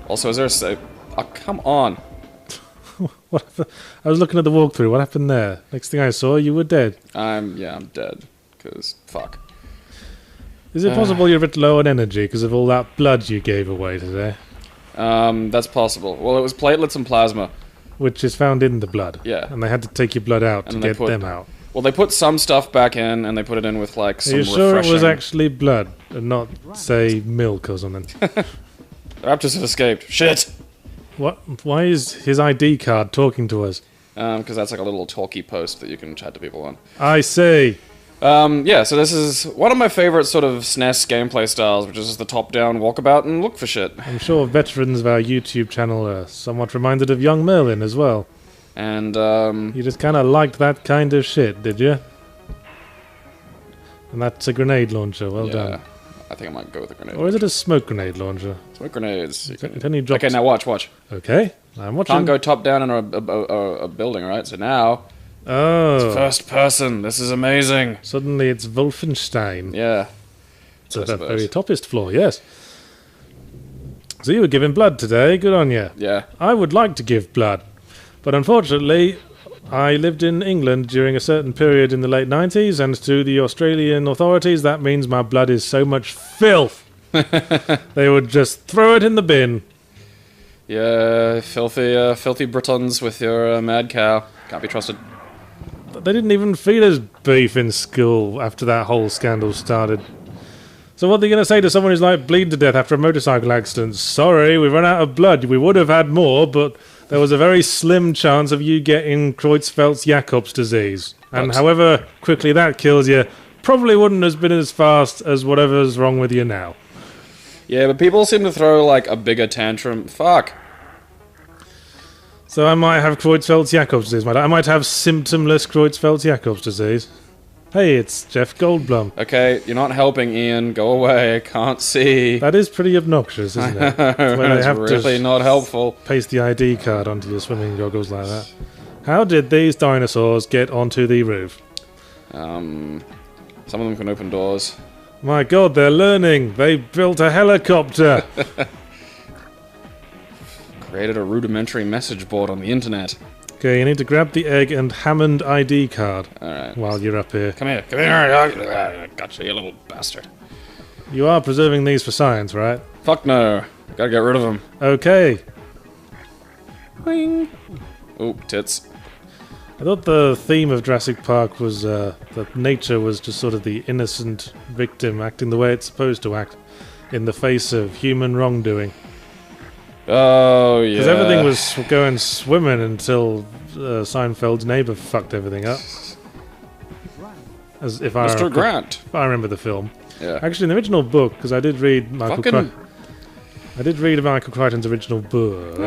Also, is there a save? Oh, come on. What? I was looking at the walkthrough. What happened there? Next thing I saw, you were dead. I'm dead. Because, fuck. Is it possible you're a bit low on energy because of all that blood you gave away today? That's possible. Well, it was platelets and plasma. Which is found in the blood. Yeah. And they had to take your blood out to get them out. Well, they put some stuff back in, and they put it in with, like, some refreshing... Are you sure it was actually blood, and not, say, milk or something? The raptors have escaped. Shit! What? Why is his ID card talking to us? Because that's like a little talkie post that you can chat to people on. I see. Yeah, so this is one of my favorite sort of SNES gameplay styles, which is just the top-down walkabout and look for shit. I'm sure veterans of our YouTube channel are somewhat reminded of Young Merlin as well. And, You just kind of liked that kind of shit, did you? And that's a grenade launcher, well done. I think I might go with a grenade. Or is it a smoke grenade launcher? Smoke grenades. It only drops... Okay, now watch. Okay, I'm watching. Can't go top-down in a building, right? So now... Oh. It's first person. This is amazing. Suddenly it's Wolfenstein. Yeah. It's at the very toppest floor, yes. So you were giving blood today. Good on you. Yeah. I would like to give blood. But unfortunately, I lived in England during a certain period in the late 90s, and to the Australian authorities, that means my blood is so much filth. They would just throw it in the bin. Yeah, filthy Britons with your mad cow. Can't be trusted. They didn't even feed us beef in school after that whole scandal started. So what are they going to say to someone who's like bleeding to death after a motorcycle accident? Sorry, we've run out of blood. We would have had more, but there was a very slim chance of you getting Creutzfeldt-Jakob's disease. And however quickly that kills you, probably wouldn't have been as fast as whatever's wrong with you now. Yeah, but people seem to throw like a bigger tantrum. Fuck. So I might have Creutzfeldt-Jakob's disease. I might have symptomless Creutzfeldt-Jakob's disease. Hey, it's Jeff Goldblum. Okay, you're not helping, Ian. Go away. I can't see. That is pretty obnoxious, isn't it? It's really not helpful. Paste the ID card onto your swimming goggles like that. How did these dinosaurs get onto the roof? Some of them can open doors. My god, they're learning! They built a helicopter! Created a rudimentary message board on the internet. Okay, you need to grab the egg and Hammond ID card. Alright. While you're up here. Come here. Gotcha, you little bastard. You are preserving these for science, right? Fuck no. Gotta get rid of them. Okay. Boing. Oh, tits. I thought the theme of Jurassic Park was that nature was just sort of the innocent victim acting the way it's supposed to act in the face of human wrongdoing. Oh, yeah. Because everything was going swimming until Seinfeld's neighbor fucked everything up. As if Mr. Grant. If I remember the film. Yeah. Actually, in the original book, because I did read Michael Crichton's original book.